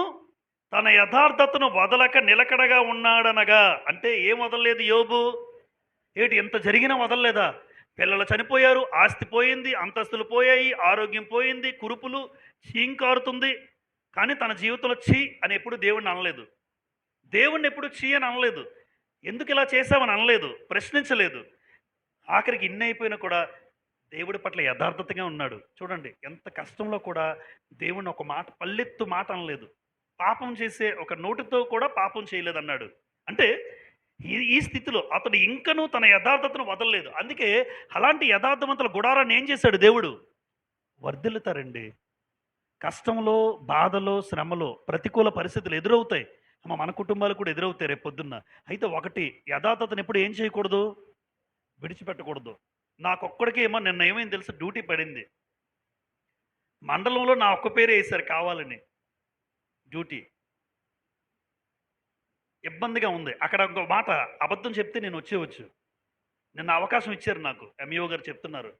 తన యథార్థతను వదలక నిలకడగా ఉన్నాడనగా. అంటే ఏం వదలలేదు యోబు? ఏటి ఎంత జరిగినా వదలలేదా? పిల్లలు చనిపోయారు, ఆస్తి పోయింది, అంతస్తులు పోయాయి, ఆరోగ్యం పోయింది, కురుపులు, చీంకారుతుంది. కానీ తన జీవితంలో ఛీ అని ఎప్పుడు దేవుడిని అనలేదు. దేవుణ్ణి ఎప్పుడు ఛీ అని అనలేదు. ఎందుకు ఇలా చేశామని అనలేదు, ప్రశ్నించలేదు. ఆఖరికి ఇన్ని అయిపోయినా కూడా దేవుడి పట్ల యథార్థతగా ఉన్నాడు. చూడండి ఎంత కష్టంలో కూడా దేవుణ్ణి ఒక మాట, పల్లెత్తు మాట అనలేదు. పాపం చేసే ఒక నోటితో కూడా పాపం చేయలేదన్నాడు. అంటే ఈ స్థితిలో అతడు ఇంకనూ తన యథార్థతను వదలలేదు. అందుకే అలాంటి యథార్థవంతుల గుడారాన్ని ఏం చేశాడు దేవుడు? వర్ధిల్లుతారండి. కష్టంలో, బాధలో, శ్రమలో, ప్రతికూల పరిస్థితులు ఎదురవుతాయి. మన కుటుంబాలు కూడా ఎదురవుతాయి రేపు పొద్దున్న. అయితే ఒకటి, యథార్థతను ఎప్పుడు ఏం చేయకూడదు? విడిచిపెట్టకూడదు. నాకొక్కడికి ఏమో నిన్న ఏమైంది తెలుసు, డ్యూటీ పడింది. మండలంలో నా ఒక్క పేరే వేశారు కావాలని డ్యూటీ. ఇబ్బందిగా ఉంది. అక్కడ ఇంకో మాట అబద్ధం చెప్తే నేను వచ్చేయొచ్చు. నిన్న అవకాశం ఇచ్చారు నాకు. ఎంఈఓ గారు చెప్తున్నారు.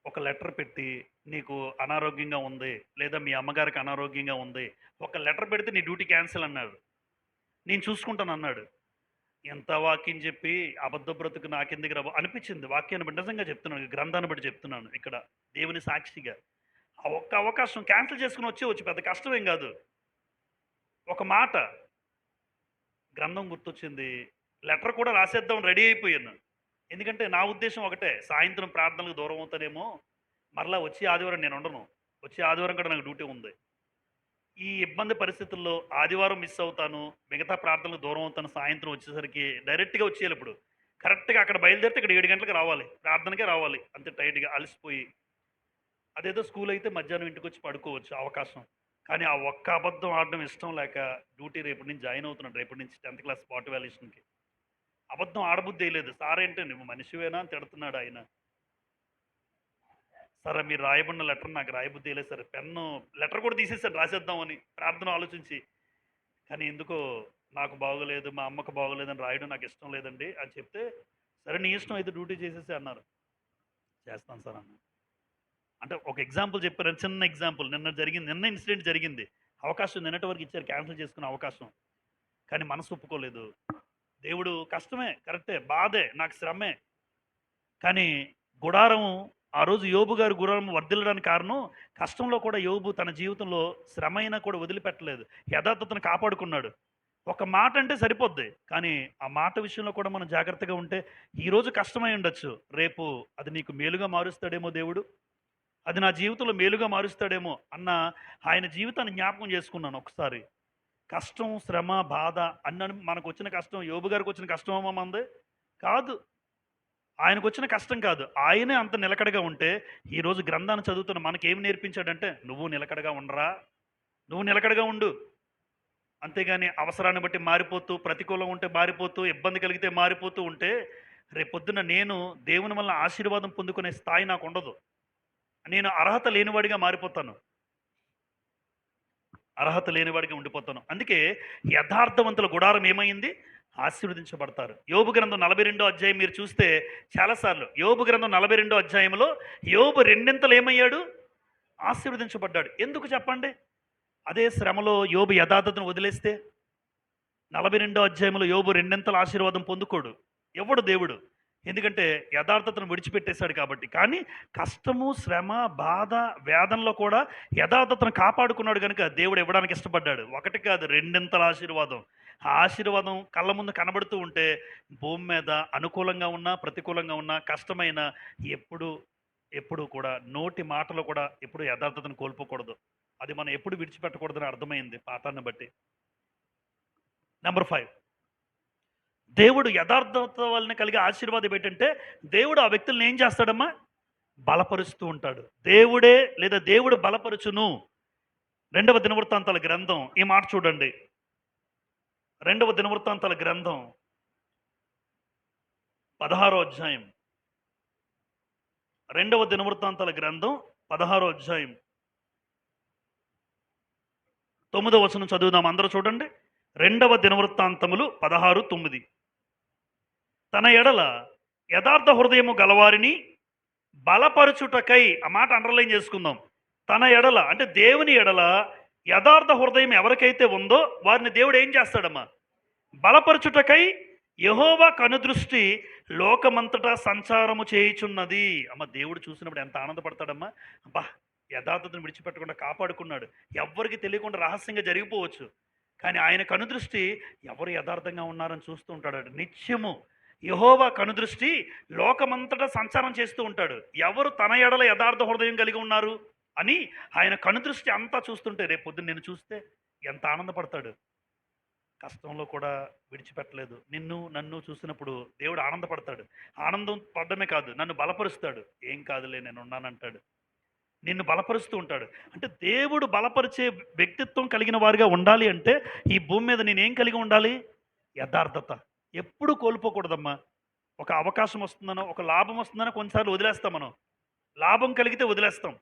ఒక లెటర్ పెట్టి, "నీకు అనారోగ్యంగా ఉంది, లేదా మీ అమ్మగారికి అనారోగ్యంగా ఉంది. ఒక లెటర్ పెడితే నీ డ్యూటీ క్యాన్సిల్" అన్నారు. నేను చూసుకుంటానన్నాడు. ఎంత వాక్యం చెప్పి అబద్ధ బ్రతుకు నాకెందుకు రా అనిపించింది. వాక్యాన్ని బట్టి నిజంగా చెప్తున్నాను. గ్రంథాన్ని బట్టి చెప్తున్నాను. ఇక్కడ దేవుని సాక్షిగా. ఆ ఒక్క అవకాశం క్యాన్సిల్ చేసుకొని వచ్చేయొచ్చు. పెద్ద కష్టమేం కాదు. ఒక మాట గ్రంథం గుర్తొచ్చింది. లెటర్ కూడా రాసేద్దాం రెడీ అయిపోయాను. ఎందుకంటే నా ఉద్దేశం ఒకటే. సాయంత్రం ప్రార్థనలకు దూరం అవుతానేమో. మరలా వచ్చే ఆదివారం నేను ఉండను. వచ్చే ఆదివారం కూడా నాకు డ్యూటీ ఉంది. ఈ ఇబ్బంది పరిస్థితుల్లో ఆదివారం మిస్ అవుతాను. మిగతా ప్రార్థనలకు దూరం అవుతాను. సాయంత్రం వచ్చేసరికి డైరెక్ట్‌గా వచ్చేయాలి ఇప్పుడు. కరెక్ట్‌గా అక్కడ బయలుదేరితే ఇక్కడ 7 గంటలకు రావాలి. ప్రార్థనకే రావాలి. అంతే టైట్‌గా అలసిపోయి. అదేదో స్కూల్ అయితే మధ్యాహ్నం ఇంటికొచ్చి పడుకోవచ్చు అవకాశం. కానీ ఆ ఒక్క అబద్ధం ఆడడం ఇష్టం లేక డ్యూటీ రేపటి నుంచి జాయిన్ అవుతున్నాను. రేపటి నుంచి 10థ్ క్లాస్ స్పాట్ వాల్యుయేషన్‌కి. అబద్ధం ఆడబుద్ధేయలేదు. సార్ ఏంటి నువ్వు మనిషివేనా అని తిడుతున్నాడు ఆయన. సార్ మీరు రాయబడిన లెటర్ నాకు రాయబుద్ధేయలేదు సార్. పెన్ను లెటర్ కూడా తీసేసాను రాసేద్దామని ప్రార్థన ఆలోచించి. కానీ ఎందుకో నాకు బాగోలేదు, మా అమ్మకు బాగోలేదని రాయడం నాకు ఇష్టం లేదండి అని చెప్తే, సరే నీ ఇష్టం అయితే డ్యూటీ చేసేసి అన్నారు. చేస్తాను సార్ అన్నాను. అంటే ఒక ఎగ్జాంపుల్ చెప్పారు. చిన్న ఎగ్జాంపుల్. నిన్న ఇన్సిడెంట్ జరిగింది. అవకాశం నిన్నటి వరకు ఇచ్చారు క్యాన్సిల్ చేసుకునే అవకాశం. కానీ మనసు ఒప్పుకోలేదు. దేవుడు కష్టమే, కరెక్టే, బాధే, నాకు శ్రమే. కానీ గుడారం ఆ రోజు యోబు గారు గుడారం వర్ధిల్లడానికి కారణం కష్టంలో కూడా యోబు తన జీవితంలో శ్రమ అయినా కూడా వదిలిపెట్టలేదు. యథార్థతను కాపాడుకున్నాడు. ఒక మాట అంటే సరిపోద్ది. కానీ ఆ మాట విషయంలో కూడా మనం జాగ్రత్తగా ఉంటే ఈరోజు కష్టమై ఉండొచ్చు. రేపు అది నీకు మేలుగా మారుస్తాడేమో దేవుడు. అది నా జీవితంలో మేలుగా మారుస్తాడేమో అన్న ఆయన జీవితాన్ని జ్ఞాపకం చేసుకున్నాను ఒకసారి. కష్టం, శ్రమ, బాధ అన్న మనకు వచ్చిన కష్టం యోబు గారికి వచ్చిన కష్టమేమో మంది కాదు. ఆయనకు వచ్చిన కష్టం కాదు. ఆయనే అంత నిలకడగా ఉంటే ఈరోజు గ్రంథాన్ని చదువుతున్న మనకేమి నేర్పించాడంటే నువ్వు నిలకడగా ఉండరా, నువ్వు నిలకడగా ఉండు. అంతేగాని అవసరాన్ని బట్టి మారిపోతూ, ప్రతికూలం ఉంటే మారిపోతూ, ఇబ్బంది కలిగితే మారిపోతూ ఉంటే రేపొద్దున నేను దేవుని వల్ల ఆశీర్వాదం పొందుకునే స్థాయి నాకు ఉండదు. నేను అర్హత లేనివాడిగా మారిపోతాను. అర్హత లేనివాడిగా ఉండిపోతాను. అందుకే యథార్థవంతుల గుడారం ఏమైంది? ఆశీర్వదించబడతారు. యోబు గ్రంథం 42 అధ్యాయం మీరు చూస్తే చాలాసార్లు యోబు గ్రంథం 42 అధ్యాయంలో యోబు రెండింతలు ఏమయ్యాడు? ఆశీర్వదించబడ్డాడు. ఎందుకు చెప్పండి? అదే శ్రమలో యోబు యథార్థతను వదిలేస్తే 42 అధ్యాయంలో యోబు రెండింతల ఆశీర్వాదం పొందుకోడు. ఎవడు దేవుడు? ఎందుకంటే యథార్థతను విడిచిపెట్టేశాడు కాబట్టి. కానీ కష్టము, శ్రమ, బాధ, వేదనలో కూడా యథార్థతను కాపాడుకున్నాడు కనుక దేవుడు ఇవ్వడానికి ఇష్టపడ్డాడు. ఒకటి కాదు, రెండింతల ఆశీర్వాదం. ఆ ఆశీర్వాదం కళ్ళ ముందు కనబడుతూ ఉంటే భూమి మీద అనుకూలంగా ఉన్నా, ప్రతికూలంగా ఉన్నా, కష్టమైన ఎప్పుడు కూడా నోటి మాటలో కూడా ఎప్పుడు యథార్థతను కోల్పోకూడదు. అది మనం ఎప్పుడు విడిచిపెట్టకూడదని అర్థమైంది పాఠాన్ని బట్టి. నెంబర్ 5, దేవుడు యథార్థత వలన కలిగే ఆశీర్వాదం ఏంటంటే దేవుడు ఆ వ్యక్తులను ఏం చేస్తాడమ్మా? బలపరుస్తూ ఉంటాడు. దేవుడే లేదా దేవుడు బలపరుచును. 2వ దినవృత్తాంతాల గ్రంథం ఈ మాట చూడండి. 2వ దినవృత్తాంతాల గ్రంథం 16వ అధ్యాయం. 2వ దినవృత్తాంతాల గ్రంథం 16వ అధ్యాయం 9వ వచనం చదువుదాం అందరూ చూడండి. 2వ దినవృత్తాంతములు 16:9. తన ఎడల యథార్థ హృదయము గలవారిని బలపరచుటకై, ఆ మాట అండర్లైన్ చేసుకుందాం. తన ఎడల అంటే దేవుని ఎడల యథార్థ హృదయం ఎవరికైతే ఉందో వారిని దేవుడు ఏం చేస్తాడమ్మా? బలపరచుటకై యెహోవా కనుదృష్టి లోకమంతటా సంచారము చేయుచున్నది. అమ్మ దేవుడు చూసినప్పుడు ఎంత ఆనందపడతాడమ్మా. అబ్బా యథార్థతను విడిచిపెట్టకుండా కాపాడుకున్నాడు. ఎవ్వరికి తెలియకుండా రహస్యంగా జరిగిపోవచ్చు. కానీ ఆయన కనుదృష్టి ఎవరు యథార్థంగా ఉన్నారని చూస్తూ ఉంటాడు. నిత్యము యెహోవా కనుదృష్టి లోకమంతటా సంచారం చేస్తూ ఉంటాడు. ఎవరు తన ఎడల యథార్థ హృదయం కలిగి ఉన్నారు అని ఆయన కనుదృష్టి అంతా చూస్తుంటే రేపు పొద్దున్న నేను చూస్తే ఎంత ఆనందపడతాడు. కష్టంలో కూడా విడిచిపెట్టలేదు. నన్ను చూసినప్పుడు దేవుడు ఆనందపడతాడు. ఆనందం పడడమే కాదు, నన్ను బలపరుస్తాడు. ఏం కాదులే నేను ఉన్నానంటాడు. నిన్ను బలపరుస్తూ ఉంటాడు. అంటే దేవుడు బలపరిచే వ్యక్తిత్వం కలిగిన వారిగా ఉండాలి అంటే ఈ భూమి మీద నేనేం కలిగి ఉండాలి? యథార్థత. ఎప్పుడు కోల్పోకూడదమ్మా. ఒక అవకాశం వస్తుందనో, ఒక లాభం వస్తుందనో కొన్నిసార్లు వదిలేస్తాం మనం. లాభం కలిగితే వదిలేస్తాం.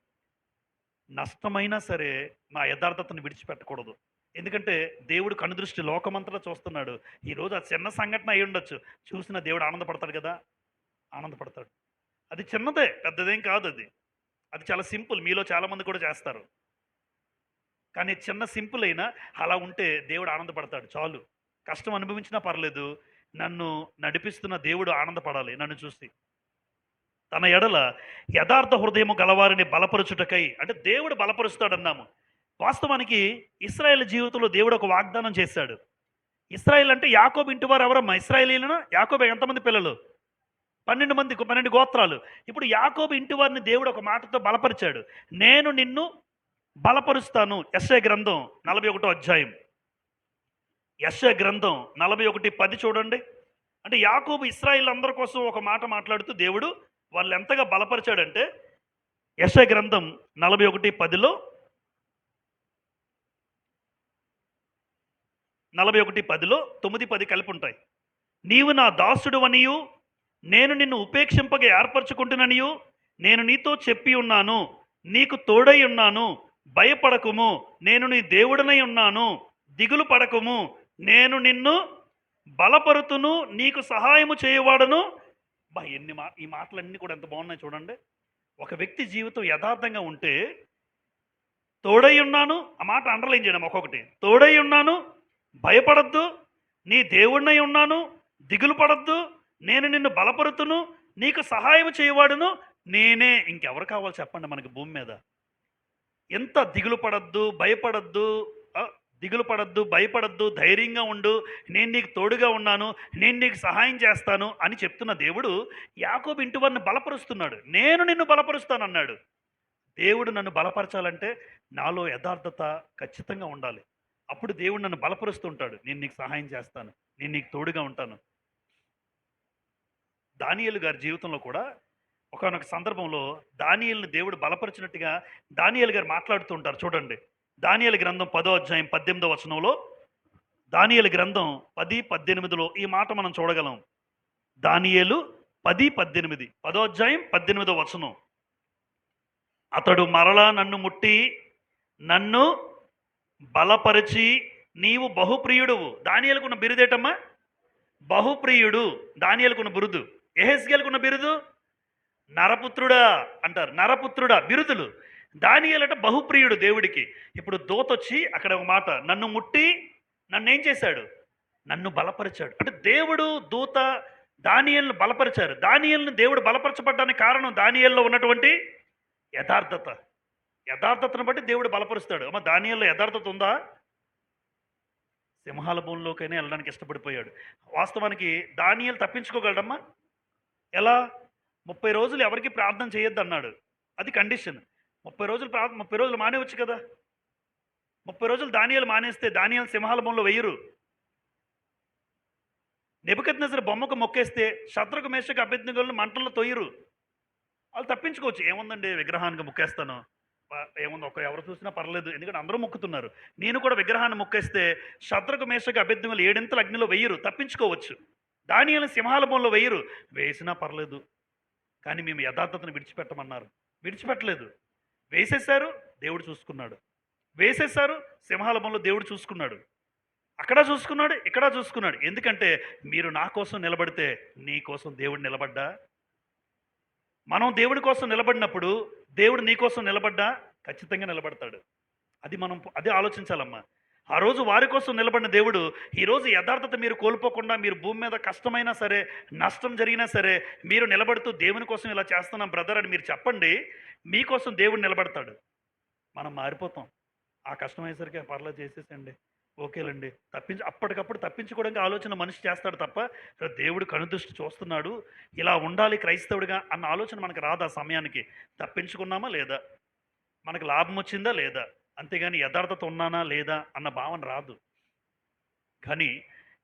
నష్టమైనా సరే నా యథార్థతను విడిచిపెట్టకూడదు. ఎందుకంటే దేవుడు కనుదృష్టి లోకమంతటా చూస్తున్నాడు. ఈరోజు ఆ చిన్న సంఘటన అయి ఉండొచ్చు. చూసిన దేవుడు ఆనందపడతాడు కదా! ఆనందపడతాడు. అది చిన్నదే, పెద్దదేం కాదు అది. అది చాలా సింపుల్. మీలో చాలామంది కూడా చేస్తారు. కానీ చిన్న సింపుల్ అయినా అలా ఉంటే దేవుడు ఆనందపడతాడు చాలు. కష్టం అనుభవించినా పర్లేదు. నన్ను నడిపిస్తున్న దేవుడు ఆనందపడాలి నన్ను చూసి. తన ఎడల యథార్థ హృదయము గలవారిని బలపరుచుటకై, అంటే దేవుడు బలపరుస్తాడన్నాము. వాస్తవానికి ఇశ్రాయేలు జీవితంలో దేవుడు ఒక వాగ్దానం చేశాడు. ఇశ్రాయేల్ అంటే యాకోబు ఇంటి వారు ఎవరమ్మా? ఇశ్రాయేలీయులను. యాకోబు ఎంతమంది పిల్లలు? 12 మంది, 12 గోత్రాలు. ఇప్పుడు యాకోబు ఇంటి వారిని దేవుడు ఒక మాటతో బలపరిచాడు. నేను నిన్ను బలపరుస్తాను. యెషయా గ్రంథం 41వ అధ్యాయం. యెషయా గ్రంథం 41:10 చూడండి. అంటే యాకోబు ఇశ్రాయేల్ అందరి కోసం ఒక మాట మాట్లాడుతూ దేవుడు వాళ్ళు ఎంతగా బలపరిచాడంటే, యెషయా గ్రంథం 41:10లో 41:10లో 9, 10 కలిపి ఉంటాయి. నీవు నా దాసుడు అనియు నేను నిన్ను ఉపేక్షింపక ఏర్పరచుకుంటుననియు నేను నీతో చెప్పి ఉన్నాను. నీకు తోడై ఉన్నాను. భయపడకుము. నేను నీ దేవుడనై ఉన్నాను. దిగులు పడకుము. నేను నిన్ను బలపరుతును. నీకు సహాయము చేయవాడను. ఈ మాటలన్నీ కూడా ఎంత బాగున్నాయి చూడండి. ఒక వ్యక్తి జీవితం యథార్థంగా ఉంటే, తోడై ఉన్నాను, ఆ మాట అండర్లైన్ చేయడం ఒక్కొక్కటి. తోడై ఉన్నాను, భయపడద్దు, నీ దేవుడినై ఉన్నాను, దిగులు పడద్దు, నేను నిన్ను బలపరుతును, నీకు సహాయం చేయవాడును నేనే. ఇంకెవరు కావాలి చెప్పండి మనకి భూమి మీద? ఎంత దిగులు పడద్దు, భయపడద్దు, దిగులు పడద్దు, భయపడద్దు, ధైర్యంగా ఉండు, నేను నీకు తోడుగా ఉన్నాను, నేను నీకు సహాయం చేస్తాను అని చెప్తున్న దేవుడు యాకోబు ఇంటి వారిని బలపరుస్తున్నాడు. నేను నిన్ను బలపరుస్తానన్నాడు. దేవుడు నన్ను బలపరచాలంటే నాలో యథార్థత ఖచ్చితంగా ఉండాలి. అప్పుడు దేవుడు నన్ను బలపరుస్తుంటాడు. నేను నీకు సహాయం చేస్తాను, నేను నీకు తోడుగా ఉంటాను. దానియేలు గారి జీవితంలో కూడా ఒకానొక సందర్భంలో దానియేలుని దేవుడు బలపరిచినట్టుగా దానియేలు గారు మాట్లాడుతూ ఉంటారు చూడండి. దానియేలు గ్రంథం 10వ అధ్యాయం 18వ వచనంలో, దానియేలు గ్రంథం 10, 18లో ఈ మాట మనం చూడగలం. దానియేలు 10, 18, 10వ అధ్యాయం 18వ వచనం. అతడు మరలా నన్ను ముట్టి నన్ను బలపరిచి నీవు బహుప్రియుడువు. దానియేలుకున్న బిరుదేటమ్మా? బహుప్రియుడు. దానియేలుకున్న బిరుదు. యెహెజ్కేలుకున్న బిరుదు నరపుత్రుడా అంటారు. నరపుత్రుడా బిరుదులు. దానియేలట బహుప్రియుడు దేవుడికి. ఇప్పుడు దూతొచ్చి అక్కడ ఒక మాట, నన్ను ముట్టి నన్ను ఏం చేశాడు? నన్ను బలపరిచాడు. అంటే దేవుడు దూత దానియేలును బలపరిచారు. దానియేలును దేవుడు బలపరచబడ్డానికి కారణం దానియేలులో ఉన్నటువంటి యథార్థత. యథార్థతను బట్టి దేవుడు బలపరుస్తాడు. అమ్మ, దానియేలులో యథార్థత ఉందా? సింహాల భూమిలోకైనా వెళ్ళడానికి ఇష్టపడిపోయాడు. వాస్తవానికి దానియేలు తప్పించుకోగలడమ్మా? ఎలా? 30 రోజులు ఎవరికి ప్రార్థన చేయొద్దు అన్నాడు. అది కండిషన్. 30 రోజులు మానేవచ్చు కదా. 30 రోజులు దానియేలు మానేస్తే దానియేలు సింహాల భూమిలో వెయ్యరు. నెబుకద్నెజరు బొమ్మకు మొక్కేస్తే శత్రుకు మేషకు అబేద్నెగోలను మంటల్లో తొయ్యరు. వాళ్ళు తప్పించుకోవచ్చు. ఏముందండి, విగ్రహానికి మొక్కేస్తాను, ఏముంది, ఎవరు చూసినా పర్లేదు, ఎందుకంటే అందరూ మొక్కుతున్నారు, నేను కూడా విగ్రహాన్ని మొక్కేస్తే శత్రుకు మేషకు అబేద్నెగోలు 7 ఇంతల అగ్నిలో వెయ్యరు, తప్పించుకోవచ్చు. దానియేలు సింహాల భూమిలో వెయ్యరు, వేసినా పర్లేదు. కానీ మేము యథార్థతను విడిచిపెట్టమన్నారు, విడిచిపెట్టలేదు. వేసేశారు, దేవుడు చూసుకున్నాడు. వేసేశారు, సింహాల భూమిలో దేవుడు చూసుకున్నాడు. అక్కడ చూసుకున్నాడు, ఇక్కడ చూసుకున్నాడు. ఎందుకంటే మీరు నా కోసం నిలబడితే నీ కోసం దేవుడు నిలబడ్డా. మనం దేవుడి కోసం నిలబడినప్పుడు దేవుడు నీ కోసం నిలబడ్డా ఖచ్చితంగా నిలబడతాడు. అదే ఆలోచించాలమ్మా. ఆ రోజు వారి కోసం నిలబడిన దేవుడు ఈరోజు యథార్థత మీరు కోల్పోకుండా, మీరు భూమి మీద కష్టమైనా సరే, నష్టం జరిగినా సరే, మీరు నిలబడుతూ దేవుని కోసం ఇలా చేస్తున్నాం బ్రదర్ అని మీరు చెప్పండి, మీకోసం దేవుడు నిలబడతాడు. మనం మారిపోతాం. ఆ కష్టం అయ్యేసరికి పర్లేదు చేసేసండి, ఓకేలండి, అప్పటికప్పుడు తప్పించుకోవడానికి ఆలోచన మనిషి చేస్తాడు తప్ప, దేవుడు కనుదృష్టి చూస్తున్నాడు, ఇలా ఉండాలి క్రైస్తవుడిగా అన్న ఆలోచన మనకు రాదు. ఆ సమయానికి తప్పించుకున్నామా లేదా, మనకు లాభం వచ్చిందా లేదా, అంతేగాని యథార్థత ఉన్నానా లేదా అన్న భావన రాదు. కానీ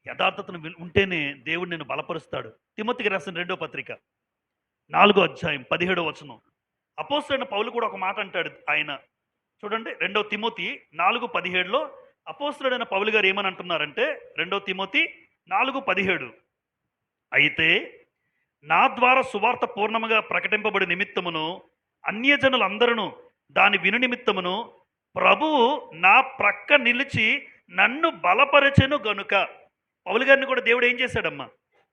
యథార్థతను ఉంటేనే దేవుడు నిన్ను బలపరుస్తాడు. తిమోతికి రాసిన 2వ పత్రిక 4వ అధ్యాయం 17వ వచనం. అపోస్తలుడైన పౌలు కూడా ఒక మాట అంటాడు. ఆయన చూడండి, 2 తిమోతి 4:17లో అపోస్తలుడైన పౌలు గారు ఏమని అంటున్నారంటే, 2 తిమోతి 4:17, అయితే నా ద్వారా సువార్త పూర్ణముగా ప్రకటింపబడి నిమిత్తమును అన్యజనులందరూ దాని విను నిమిత్తమును ప్రభువు నా ప్రక్క నిలిచి నన్ను బలపరచెను గనుక. పౌలు గారిని కూడా దేవుడు ఏం చేశాడమ్మా?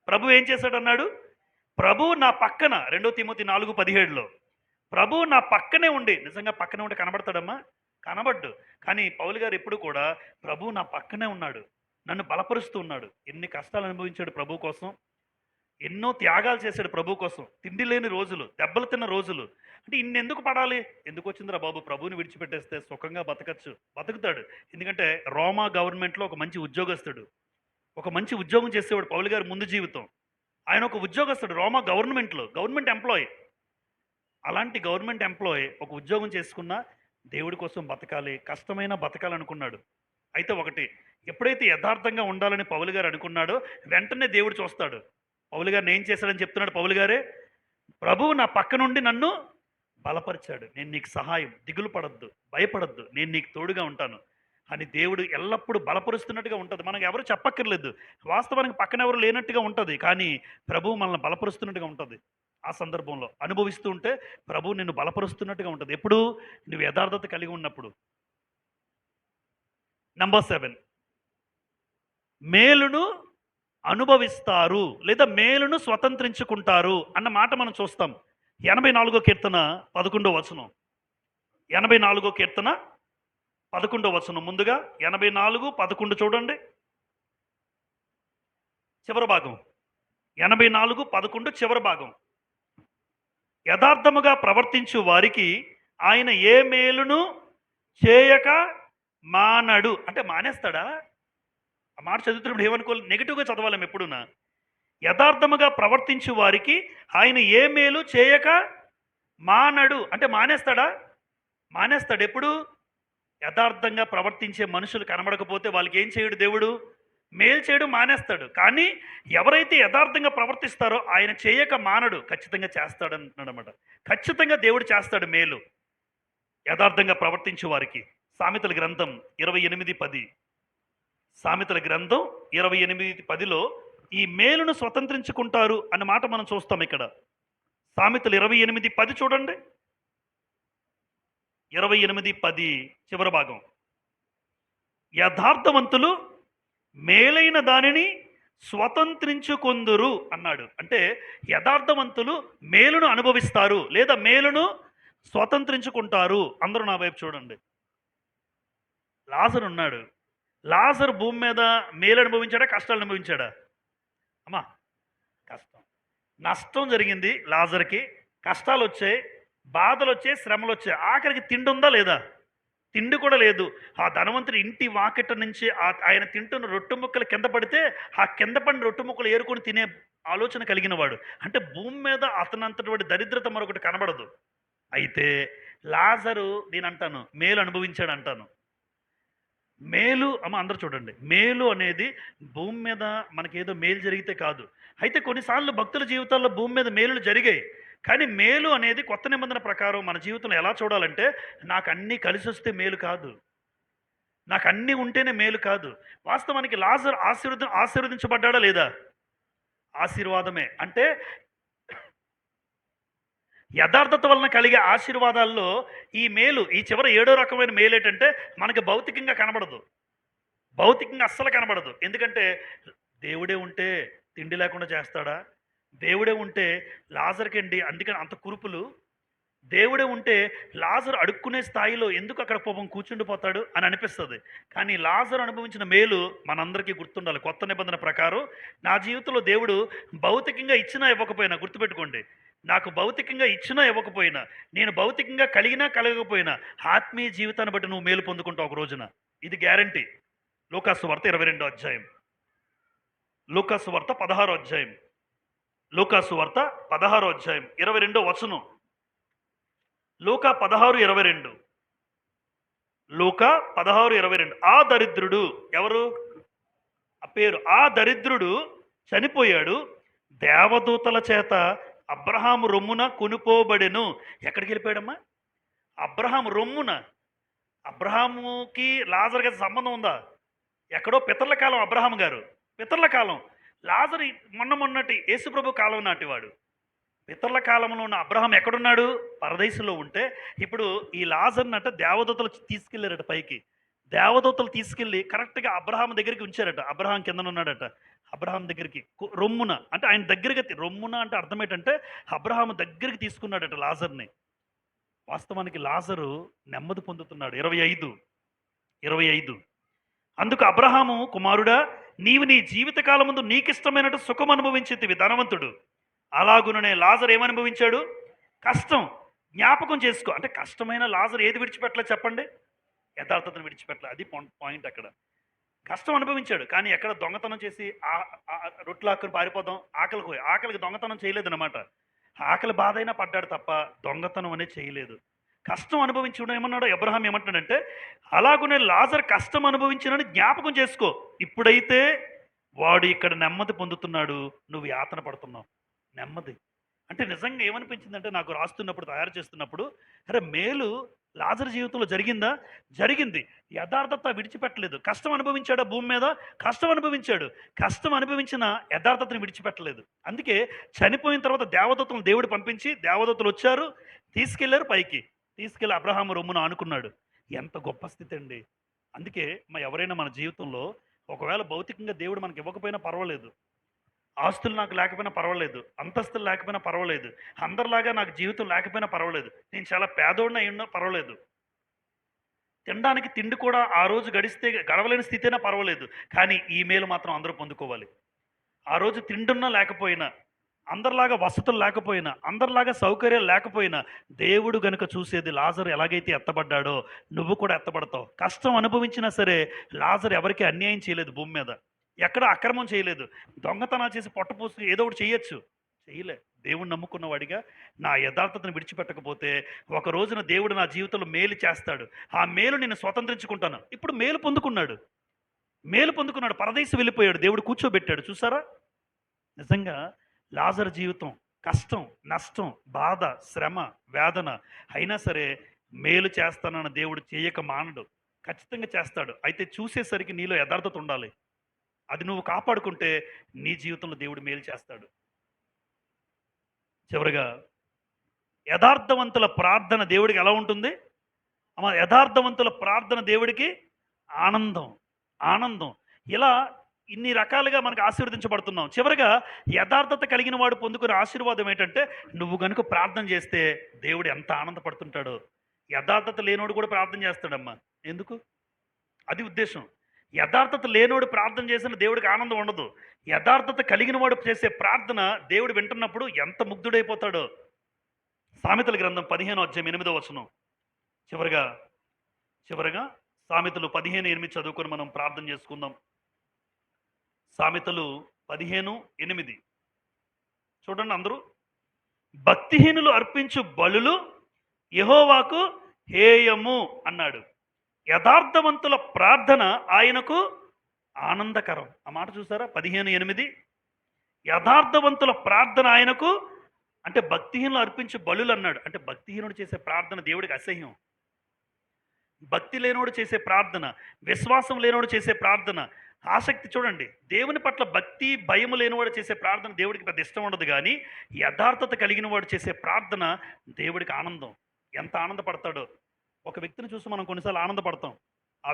ప్రభు ఏం చేశాడన్నాడు? ప్రభువు నా పక్కన 2 తిమోతి 4:17లో ప్రభువు నా పక్కనే ఉండి, నిజంగా పక్కనే ఉండి కనబడతాడమ్మా? కనబడ్డు. కానీ పౌలు గారు ఎప్పుడు కూడా ప్రభువు నా పక్కనే ఉన్నాడు, నన్ను బలపరుస్తూ ఉన్నాడు. ఎన్ని కష్టాలు అనుభవించాడు ప్రభు కోసం, ఎన్నో త్యాగాలు చేశాడు ప్రభు కోసం. తిండి లేని రోజులు, దెబ్బలు తిన్న రోజులు. అంటే ఇన్నెందుకు పడాలి? ఎందుకు వచ్చిందిరా బాబు, ప్రభువుని విడిచిపెట్టేస్తే సుఖంగా బతకచ్చు. బతుకుతాడు. ఎందుకంటే రోమా గవర్నమెంట్లో ఒక మంచి ఉద్యోగస్తుడు, ఒక మంచి ఉద్యోగం చేసేవాడు పౌలు గారి ముందు జీవితం. ఆయన ఒక ఉద్యోగస్తుడు రోమా గవర్నమెంట్లో, గవర్నమెంట్ ఎంప్లాయీ. అలాంటి గవర్నమెంట్ ఎంప్లాయీ ఒక ఉద్యోగం చేసుకున్నా దేవుడి కోసం బతకాలి, కష్టమైన బతకాలనుకున్నాడు. అయితే ఒకటి, ఎప్పుడైతే యథార్థంగా ఉండాలని పౌలు గారు అనుకున్నాడో వెంటనే దేవుడు చూస్తాడు. పౌలు గారిని ఏం చేశాడని చెప్తున్నాడు పౌలు గారే? ప్రభువు నా పక్క నుండి నన్ను బలపరిచాడు. నేను నీకు సహాయం, దిగులు పడద్దు, భయపడద్దు, నేను నీకు తోడుగా ఉంటాను అని దేవుడు ఎల్లప్పుడూ బలపరుస్తున్నట్టుగా ఉంటుంది. మనకు ఎవరు చెప్పక్కర్లేదు, వాస్తవానికి పక్కన ఎవరు లేనట్టుగా ఉంటుంది, కానీ ప్రభువు మనల్ని బలపరుస్తున్నట్టుగా ఉంటుంది. ఆ సందర్భంలో అనుభవిస్తూ ఉంటే ప్రభువు నిన్ను బలపరుస్తున్నట్టుగా ఉంటుంది. ఎప్పుడు? నువ్వు యథార్థత కలిగి ఉన్నప్పుడు. నంబర్ 7, మేలును అనుభవిస్తారు లేదా మేలును స్వతంత్రించుకుంటారు అన్న మాట మనం చూస్తాం. 84 కీర్తన 11వ వచనం. 84 కీర్తన 11వ వచనం. ముందుగా 84:11 చూడండి, చివరి భాగం. 84:11 చివరి భాగం. యథార్థముగా ప్రవర్తించు వారికి ఆయన ఏ మేలును చేయక మానడు. అంటే మానేస్తాడా? ఆ మాట చదువుతున్నప్పుడు ఏమనుకోవాలి? నెగిటివ్గా చదవాలి ఎప్పుడున్నా. యథార్థముగా ప్రవర్తించు వారికి ఆయన ఏ మేలు చేయక మానడు. అంటే మానేస్తాడా? మానేస్తాడు. ఎప్పుడు? యథార్థంగా ప్రవర్తించే మనుషులు కనబడకపోతే వాళ్ళకి ఏం చేయడు దేవుడు? మేలు చేయడం మానేస్తాడు. కానీ ఎవరైతే యథార్థంగా ప్రవర్తిస్తారో ఆయన చేయక మానడు, ఖచ్చితంగా చేస్తాడు అంటున్నాడు అనమాట. ఖచ్చితంగా దేవుడు చేస్తాడు మేలు యథార్థంగా ప్రవర్తించే వారికి. సామెతల గ్రంథం 28:10. సామెతల గ్రంథం 28:10లో ఈ మేలును స్వతంత్రించుకుంటారు అన్న మాట మనం చూస్తాం ఇక్కడ. సామెతలు 28:10 చూడండి. 28:10 చివరి భాగం. యథార్థవంతులు మేలైన దానిని స్వతంత్రించుకొందురు అన్నాడు. అంటే యథార్థవంతులు మేలును అనుభవిస్తారు లేదా మేలును స్వతంత్రించుకుంటారు. అందరూ నా వైపు చూడండి. లాజరు ఉన్నాడు. లాజరు భూమి మీద మేలు అనుభవించాడా, కష్టాలు అనుభవించాడా? అమ్మా, కష్టం. నష్టం జరిగింది లాజర్కి, కష్టాలు వచ్చాయి, బాధలు వచ్చాయి, శ్రమలు వచ్చాయి. ఆఖరికి తిండి ఉందా లేదా? తిండి కూడా లేదు. ఆ ధనవంతుడి ఇంటి వాకిట నుంచి ఆయన తింటున్న రొట్టె ముక్కలు కింద పడితే ఆ కింద పడిన రొట్టె ముక్కలు ఏరుకొని తినే ఆలోచన కలిగిన వాడు. అంటే భూమి మీద అతనంతటి దరిద్రత మరొకటి కనబడదు. అయితే లాజరు, నేను అంటాను మేలు అనుభవించాడు అంటాను. మేలు అమ్మ అందరూ చూడండి, మేలు అనేది భూమి మీద మనకేదో మేలు జరిగితే కాదు. అయితే కొన్నిసార్లు భక్తుల జీవితాల్లో భూమి మీద మేలులు జరిగాయి. కానీ మేలు అనేది కొత్త నిబంధన ప్రకారం మన జీవితంలో ఎలా చూడాలంటే, నాకు అన్నీ కలిసి వస్తే మేలు కాదు, నాకు అన్నీ ఉంటేనే మేలు కాదు. వాస్తవానికి లాజరు ఆశీర్వదించబడ్డా లేదా? ఆశీర్వాదమే. అంటే యథార్థత వలన కలిగే ఆశీర్వాదాల్లో ఈ మేలు, ఈ చివరి 7వ రకమైన మేలు ఏంటంటే మనకి భౌతికంగా కనబడదు. భౌతికంగా అస్సలు కనబడదు. ఎందుకంటే దేవుడే ఉంటే తిండి లేకుండా చేస్తాడా? దేవుడే ఉంటే లాజర్కండి అందుకని అంత కురుపులు. దేవుడే ఉంటే లాజరు అడుక్కునే స్థాయిలో ఎందుకు అక్కడ పాపం కూర్చుండిపోతాడు అని అనిపిస్తుంది. కానీ లాజరు అనుభవించిన మేలు మనందరికీ గుర్తుండాలి. కొత్త నిబంధన ప్రకారం నా జీవితంలో దేవుడు భౌతికంగా ఇచ్చినా ఇవ్వకపోయినా, గుర్తుపెట్టుకోండి, నాకు భౌతికంగా ఇచ్చినా ఇవ్వకపోయినా, నేను భౌతికంగా కలిగినా కలగకపోయినా ఆత్మీయ జీవితాన్ని బట్టి నువ్వు మేలు పొందుకుంటావు ఒక రోజున. ఇది గ్యారంటీ. లూకాసు వార్త 22వ అధ్యాయం. లూకాసు వార్త 16వ అధ్యాయం. లూకాసు వార్త 16వ అధ్యాయం 22వ వచనం. లూకా 16:22. లూకా 16:22. ఆ దరిద్రుడు ఎవరు? ఆ పేరు. ఆ దరిద్రుడు చనిపోయాడు, దేవదూతల చేత అబ్రహాము రొమ్మున కొనుపోబడెను. ఎక్కడికి వెళ్ళిపోయాడమ్మా? అబ్రహాము రొమ్మున. అబ్రహాముకి లాజర్ గారి సంబంధం ఉందా? ఎక్కడో పితరుల కాలం అబ్రహాం గారు, పితరుల కాలం. లాజరు మొన్నటి యేసుప్రభు కాలం నాటివాడు. పితరుల కాలంలో ఉన్న అబ్రహాం ఎక్కడున్నాడు? పరదేశంలో ఉంటే ఇప్పుడు ఈ లాజర్ని అంటే దేవదూతలు తీసుకెళ్లారట పైకి. దేవదూతలు తీసుకెళ్ళి కరెక్ట్‌గా అబ్రహాము దగ్గరికి ఉంచారట. అబ్రహాం కిందనున్నాడట. అబ్రహాం దగ్గరికి రొమ్మున అంటే ఆయన దగ్గరగా రొమ్మున అంటే అర్థం ఏంటంటే అబ్రహాము దగ్గరికి తీసుకున్నాడట లాజర్‌ని. వాస్తవానికి లాజరు నెమ్మది పొందుతున్నాడు. 25 అందుకు అబ్రహాము, కుమారుడా, నీవు నీ జీవిత కాలమందు నీకిష్టమైనట్టు సుఖం అనుభవించితివి ధనవంతుడు. అలాగుననే లాజరు ఏమనుభవించాడు? కష్టం. జ్ఞాపకం చేసుకో. అంటే కష్టమైన లాజరు ఏది విడిచిపెట్టలేదు చెప్పండి? యథార్థతను విడిచిపెట్టలేదు. అది పాయింట్ అక్కడ. కష్టం అనుభవించాడు. కానీ ఎక్కడ దొంగతనం చేసి రొట్టెలు లాక్కుని పారిపోదాం, ఆకలికి దొంగతనం చేయలేదన్నమాట. ఆకలి బాధైనా పడ్డాడు తప్ప దొంగతనం అనేది చేయలేదు. కష్టం అనుభవించడం ఏమన్నాడో అబ్రహాం ఏమంటాడంటే, అలాగునే లాజర్ కష్టం అనుభవించినని జ్ఞాపకం చేసుకో. ఇప్పుడైతే వాడు ఇక్కడ నెమ్మది పొందుతున్నాడు, నువ్వు యాతన పడుతున్నావు. నెమ్మది అంటే నిజంగా ఏమనిపించిందంటే నాకు రాస్తున్నప్పుడు, తయారు చేస్తున్నప్పుడు, అరే మేలు లాజర్ జీవితంలో జరిగిందా? జరిగింది. యథార్థత విడిచిపెట్టలేదు. కష్టం అనుభవించాడా భూమి మీద? కష్టం అనుభవించాడు. కష్టం అనుభవించిన యథార్థతను విడిచిపెట్టలేదు. అందుకే చనిపోయిన తర్వాత దేవదూతలను దేవుడు పంపించి, దేవదూతలు వచ్చారు, తీసుకెళ్లారు పైకి. తీసుకెళ్లి అబ్రహాము రొమ్మున ఆనుకున్నాడు. ఎంత గొప్ప స్థితి అండి. అందుకే ఎవరైనా మన జీవితంలో ఒకవేళ భౌతికంగా దేవుడు మనకి ఇవ్వకపోయినా పర్వాలేదు, ఆస్తులు నాకు లేకపోయినా పర్వాలేదు, అంతస్తులు లేకపోయినా పర్వాలేదు, అందరిలాగా నాకు జీవితం లేకపోయినా పర్వాలేదు, నేను చాలా పేదోడిని అయి ఉన్నా పర్వాలేదు, తినడానికి తిండి కూడా ఆ రోజు గడవలేని స్థితి అయినా పర్వాలేదు, కానీ ఈ మేలు మాత్రం అందరూ పొందుకోవాలి. ఆ రోజు తిండున్నా లేకపోయినా, అందరిలాగా వసతులు లేకపోయినా, అందరిలాగా సౌకర్యాలు లేకపోయినా, దేవుడు గనుక చూసేది లాజరు ఎలాగైతే ఎత్తబడ్డాడో నువ్వు కూడా ఎత్తబడతావు. కష్టం అనుభవించినా సరే లాజరు ఎవరికి అన్యాయం చేయలేదు భూమి మీద, ఎక్కడ అక్రమం చేయలేదు, దొంగతనాలు చేసి పొట్టపోసి ఏదో ఒకటి చేయొచ్చు, చేయలే. దేవుడు నమ్ముకున్నవాడిగా నా యథార్థతను విడిచిపెట్టకపోతే ఒక రోజున దేవుడు నా జీవితంలో మేలు చేస్తాడు. ఆ మేలు నేను స్వతంత్రించుకుంటాను. ఇప్పుడు మేలు పొందుకున్నాడు, పరదేశం వెళ్ళిపోయాడు, దేవుడు కూర్చోబెట్టాడు. చూసారా? నిజంగా లాజరు జీవితం కష్టం, నష్టం, బాధ, శ్రమ, వేదన అయినా సరే మేలు చేస్తానన్న దేవుడు చేయక మానడు, ఖచ్చితంగా చేస్తాడు. అయితే చూసేసరికి నీలో యథార్థత ఉండాలి. అది నువ్వు కాపాడుకుంటే నీ జీవితంలో దేవుడు మేలు చేస్తాడు. చివరిగా యథార్థవంతుల ప్రార్థన దేవుడికి ఎలా ఉంటుంది? యథార్థవంతుల ప్రార్థన దేవుడికి ఆనందం. ఇలా ఇన్ని రకాలుగా మనకు ఆశీర్వదించబడుతున్నాం. చివరిగా యథార్థత కలిగిన వాడు పొందుకునే ఆశీర్వాదం ఏంటంటే, నువ్వు కనుక ప్రార్థన చేస్తే దేవుడు ఎంత ఆనందపడుతుంటాడో. యథార్థత లేనోడు కూడా ప్రార్థన చేస్తాడమ్మా. ఎందుకు? అది ఉద్దేశం. యథార్థత లేనోడు ప్రార్థన చేసిన దేవుడికి ఆనందం ఉండదు. యథార్థత కలిగిన వాడు చేసే ప్రార్థన దేవుడు వింటున్నప్పుడు ఎంత ముగ్ధుడైపోతాడో. సామెతల గ్రంథం 15:8 చివరగా సామెతలు 15:8 చదువుకొని మనం ప్రార్థన చేసుకుందాం. సామెతలు 15:8 చూడండి అందరూ. భక్తిహీనులు అర్పించు బలులు యెహోవాకు హేయము అన్నాడు, యథార్థవంతుల ప్రార్థన ఆయనకు ఆనందకరం. ఆ మాట చూసారా? 15:8 యథార్థవంతుల ప్రార్థన ఆయనకు, అంటే భక్తిహీనులు అర్పించు బలులు అన్నాడు. అంటే భక్తిహీనుడు చేసే ప్రార్థన దేవుడికి అసహ్యం. భక్తి లేనోడు చేసే ప్రార్థన, విశ్వాసం లేనోడు చేసే ప్రార్థన, ఆసక్తి చూడండి, దేవుని పట్ల భక్తి భయము లేనివాడు చేసే ప్రార్థన దేవుడికి పెద్ద ఇష్టం ఉండదు. కానీ యథార్థత కలిగిన వాడు చేసే ప్రార్థన దేవుడికి ఆనందం. ఎంత ఆనందపడతాడో. ఒక వ్యక్తిని చూసి మనం కొన్నిసార్లు ఆనందపడతాం, ఆ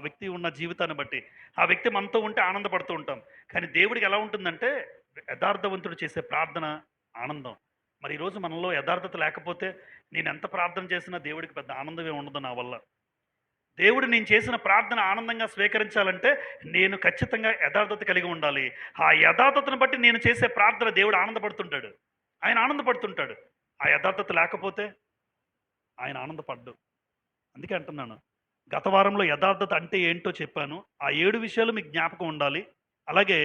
వ్యక్తి ఉన్న జీవితాన్ని బట్టి. ఆ వ్యక్తి మనతో ఉంటే ఆనందపడుతూ ఉంటాం. కానీ దేవుడికి ఎలా ఉంటుందంటే, యథార్థవంతుడు చేసే ప్రార్థన ఆనందం. మరి ఈరోజు మనలో యథార్థత లేకపోతే నేను ఎంత ప్రార్థన చేసినా దేవుడికి పెద్ద ఆనందమే ఉండదు నా వల్ల. దేవుడు నేను చేసిన ప్రార్థన ఆనందంగా స్వీకరించాలంటే నేను ఖచ్చితంగా యథార్థత కలిగి ఉండాలి. ఆ యథార్థతను బట్టి నేను చేసే ప్రార్థన దేవుడు ఆనందపడుతుంటాడు, ఆయన ఆనందపడుతుంటాడు. ఆ యథార్థత లేకపోతే ఆయన ఆనందపడ్డు. అందుకే అంటున్నాను, గత వారంలో యథార్థత అంటే ఏంటో చెప్పాను. ఆ 7 విషయాలు మీకు జ్ఞాపకం ఉండాలి. అలాగే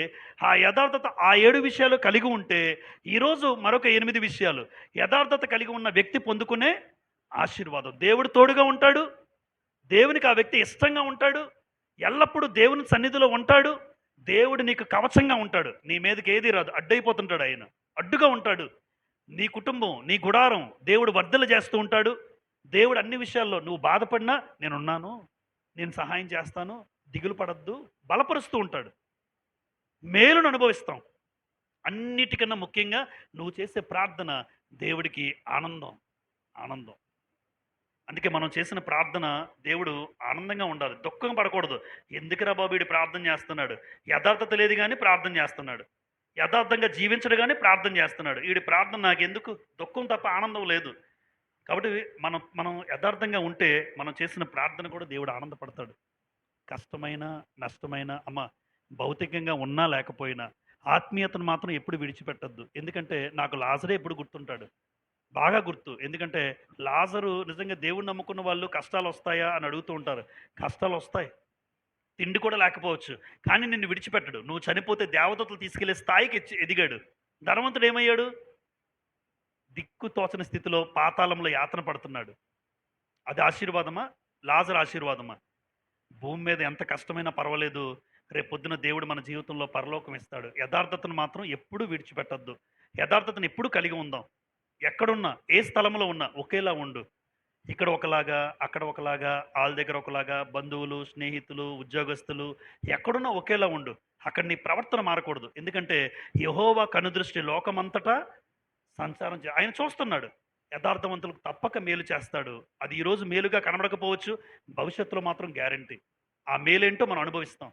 ఆ యథార్థత ఆ 7 విషయాలు కలిగి ఉంటే ఈరోజు మరొక 8 విషయాలు యథార్థత కలిగి ఉన్న వ్యక్తి పొందుకునే ఆశీర్వాదం. దేవుడు తోడుగా ఉంటాడు, దేవునికి ఆ వ్యక్తి ఇష్టంగా ఉంటాడు, ఎల్లప్పుడూ దేవుని సన్నిధిలో ఉంటాడు, దేవుడు నీకు కవచంగా ఉంటాడు, నీ మీదకి ఏది రాదు, అడ్డైపోతుంటాడు, ఆయన అడ్డుగా ఉంటాడు. నీ కుటుంబం, నీ గుడారం దేవుడు వర్ధలు చేస్తూ ఉంటాడు. దేవుడు అన్ని విషయాల్లో నువ్వు బాధపడినా నేనున్నాను, నేను సహాయం చేస్తాను, దిగులు పడద్దు, బలపరుస్తూ ఉంటాడు. మేలును అనుభవిస్తాం. అన్నిటికన్నా ముఖ్యంగా నువ్వు చేసే ప్రార్థన దేవుడికి ఆనందం. అందుకే మనం చేసిన ప్రార్థన దేవుడు ఆనందంగా ఉండాలి. దుఃఖం పడకూడదు. ఎందుకురా బాబు ఈడు ప్రార్థన చేస్తున్నాడు. యథార్థత లేదు గాని ప్రార్థన చేస్తున్నాడు. యథార్థంగా జీవించడు గాని ప్రార్థన చేస్తున్నాడు. ఈడి ప్రార్థన నాకెందుకు? దుఃఖం తప్ప ఆనందం లేదు. కాబట్టి మనం మనం యథార్థంగా ఉంటే మనం చేసిన ప్రార్థన కూడా దేవుడు ఆనందపడతాడు. కష్టమైన, నష్టమైన భౌతికంగా ఉన్నా లేకపోయినా ఆత్మీయతను మాత్రం ఎప్పుడు విడిచిపెట్టొద్దు. ఎందుకంటే నాకు లాజరే ఎప్పుడు గుర్తుంటాడు. బాగా గుర్తు. ఎందుకంటే లాజరు నిజంగా దేవుడిని నమ్ముకున్న వాళ్ళు కష్టాలొస్తాయా అని అడుగుతూ ఉంటారు. కష్టాలొస్తాయి. తిండి కూడా లేకపోవచ్చు. కానీ నిన్ను విడిచిపెట్టడు. నువ్వు చనిపోతే దేవదూతలు తీసుకెళ్ళే స్థాయికి ఎదిగాడు. ధనవంతుడు ఏమయ్యాడు? దిక్కు తోచని స్థితిలో పాతాళంలో యాతన పడుతున్నాడు. అది ఆశీర్వాదమా? లాజరు ఆశీర్వాదమా? భూమి మీద ఎంత కష్టమైనా పర్వాలేదు. రేపొద్దున దేవుడు మన జీవితంలో పరలోకం ఇస్తాడు. యథార్థతను మాత్రం ఎప్పుడూ విడిచిపెట్టొద్దు. యథార్థతను ఎప్పుడూ కలిగి ఉందాం. ఎక్కడున్నా, ఏ స్థలంలో ఉన్నా ఒకేలా ఉండు. ఇక్కడ ఒకలాగా, అక్కడ ఒకలాగా, ఆళ్ళ దగ్గర ఒకలాగా, బంధువులు, స్నేహితులు, ఉద్యోగస్తులు ఎక్కడున్నా ఒకేలా ఉండు. అక్కడ నీ ప్రవర్తన మారకూడదు. ఎందుకంటే యెహోవా కనుదృష్టి లోకమంతటా సంచారం ఆయన చూస్తున్నాడు. యథార్థవంతులకు తప్పక మేలు చేస్తాడు. అది ఈరోజు మేలుగా కనబడకపోవచ్చు. భవిష్యత్తులో మాత్రం గ్యారంటీ. ఆ మేలేంటో మనం అనుభవిస్తాం.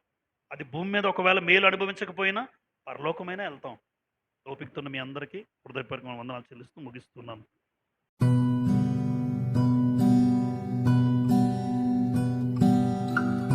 అది భూమి మీద ఒకవేళ మేలు అనుభవించకపోయినా పరలోకమైనా ఎళ్తాం. ఓపికతో ఉన్న మీ అందరికీ హృదయపూర్వకమైన వందనాలు చెల్లిస్తూ ముగిస్తున్నాను.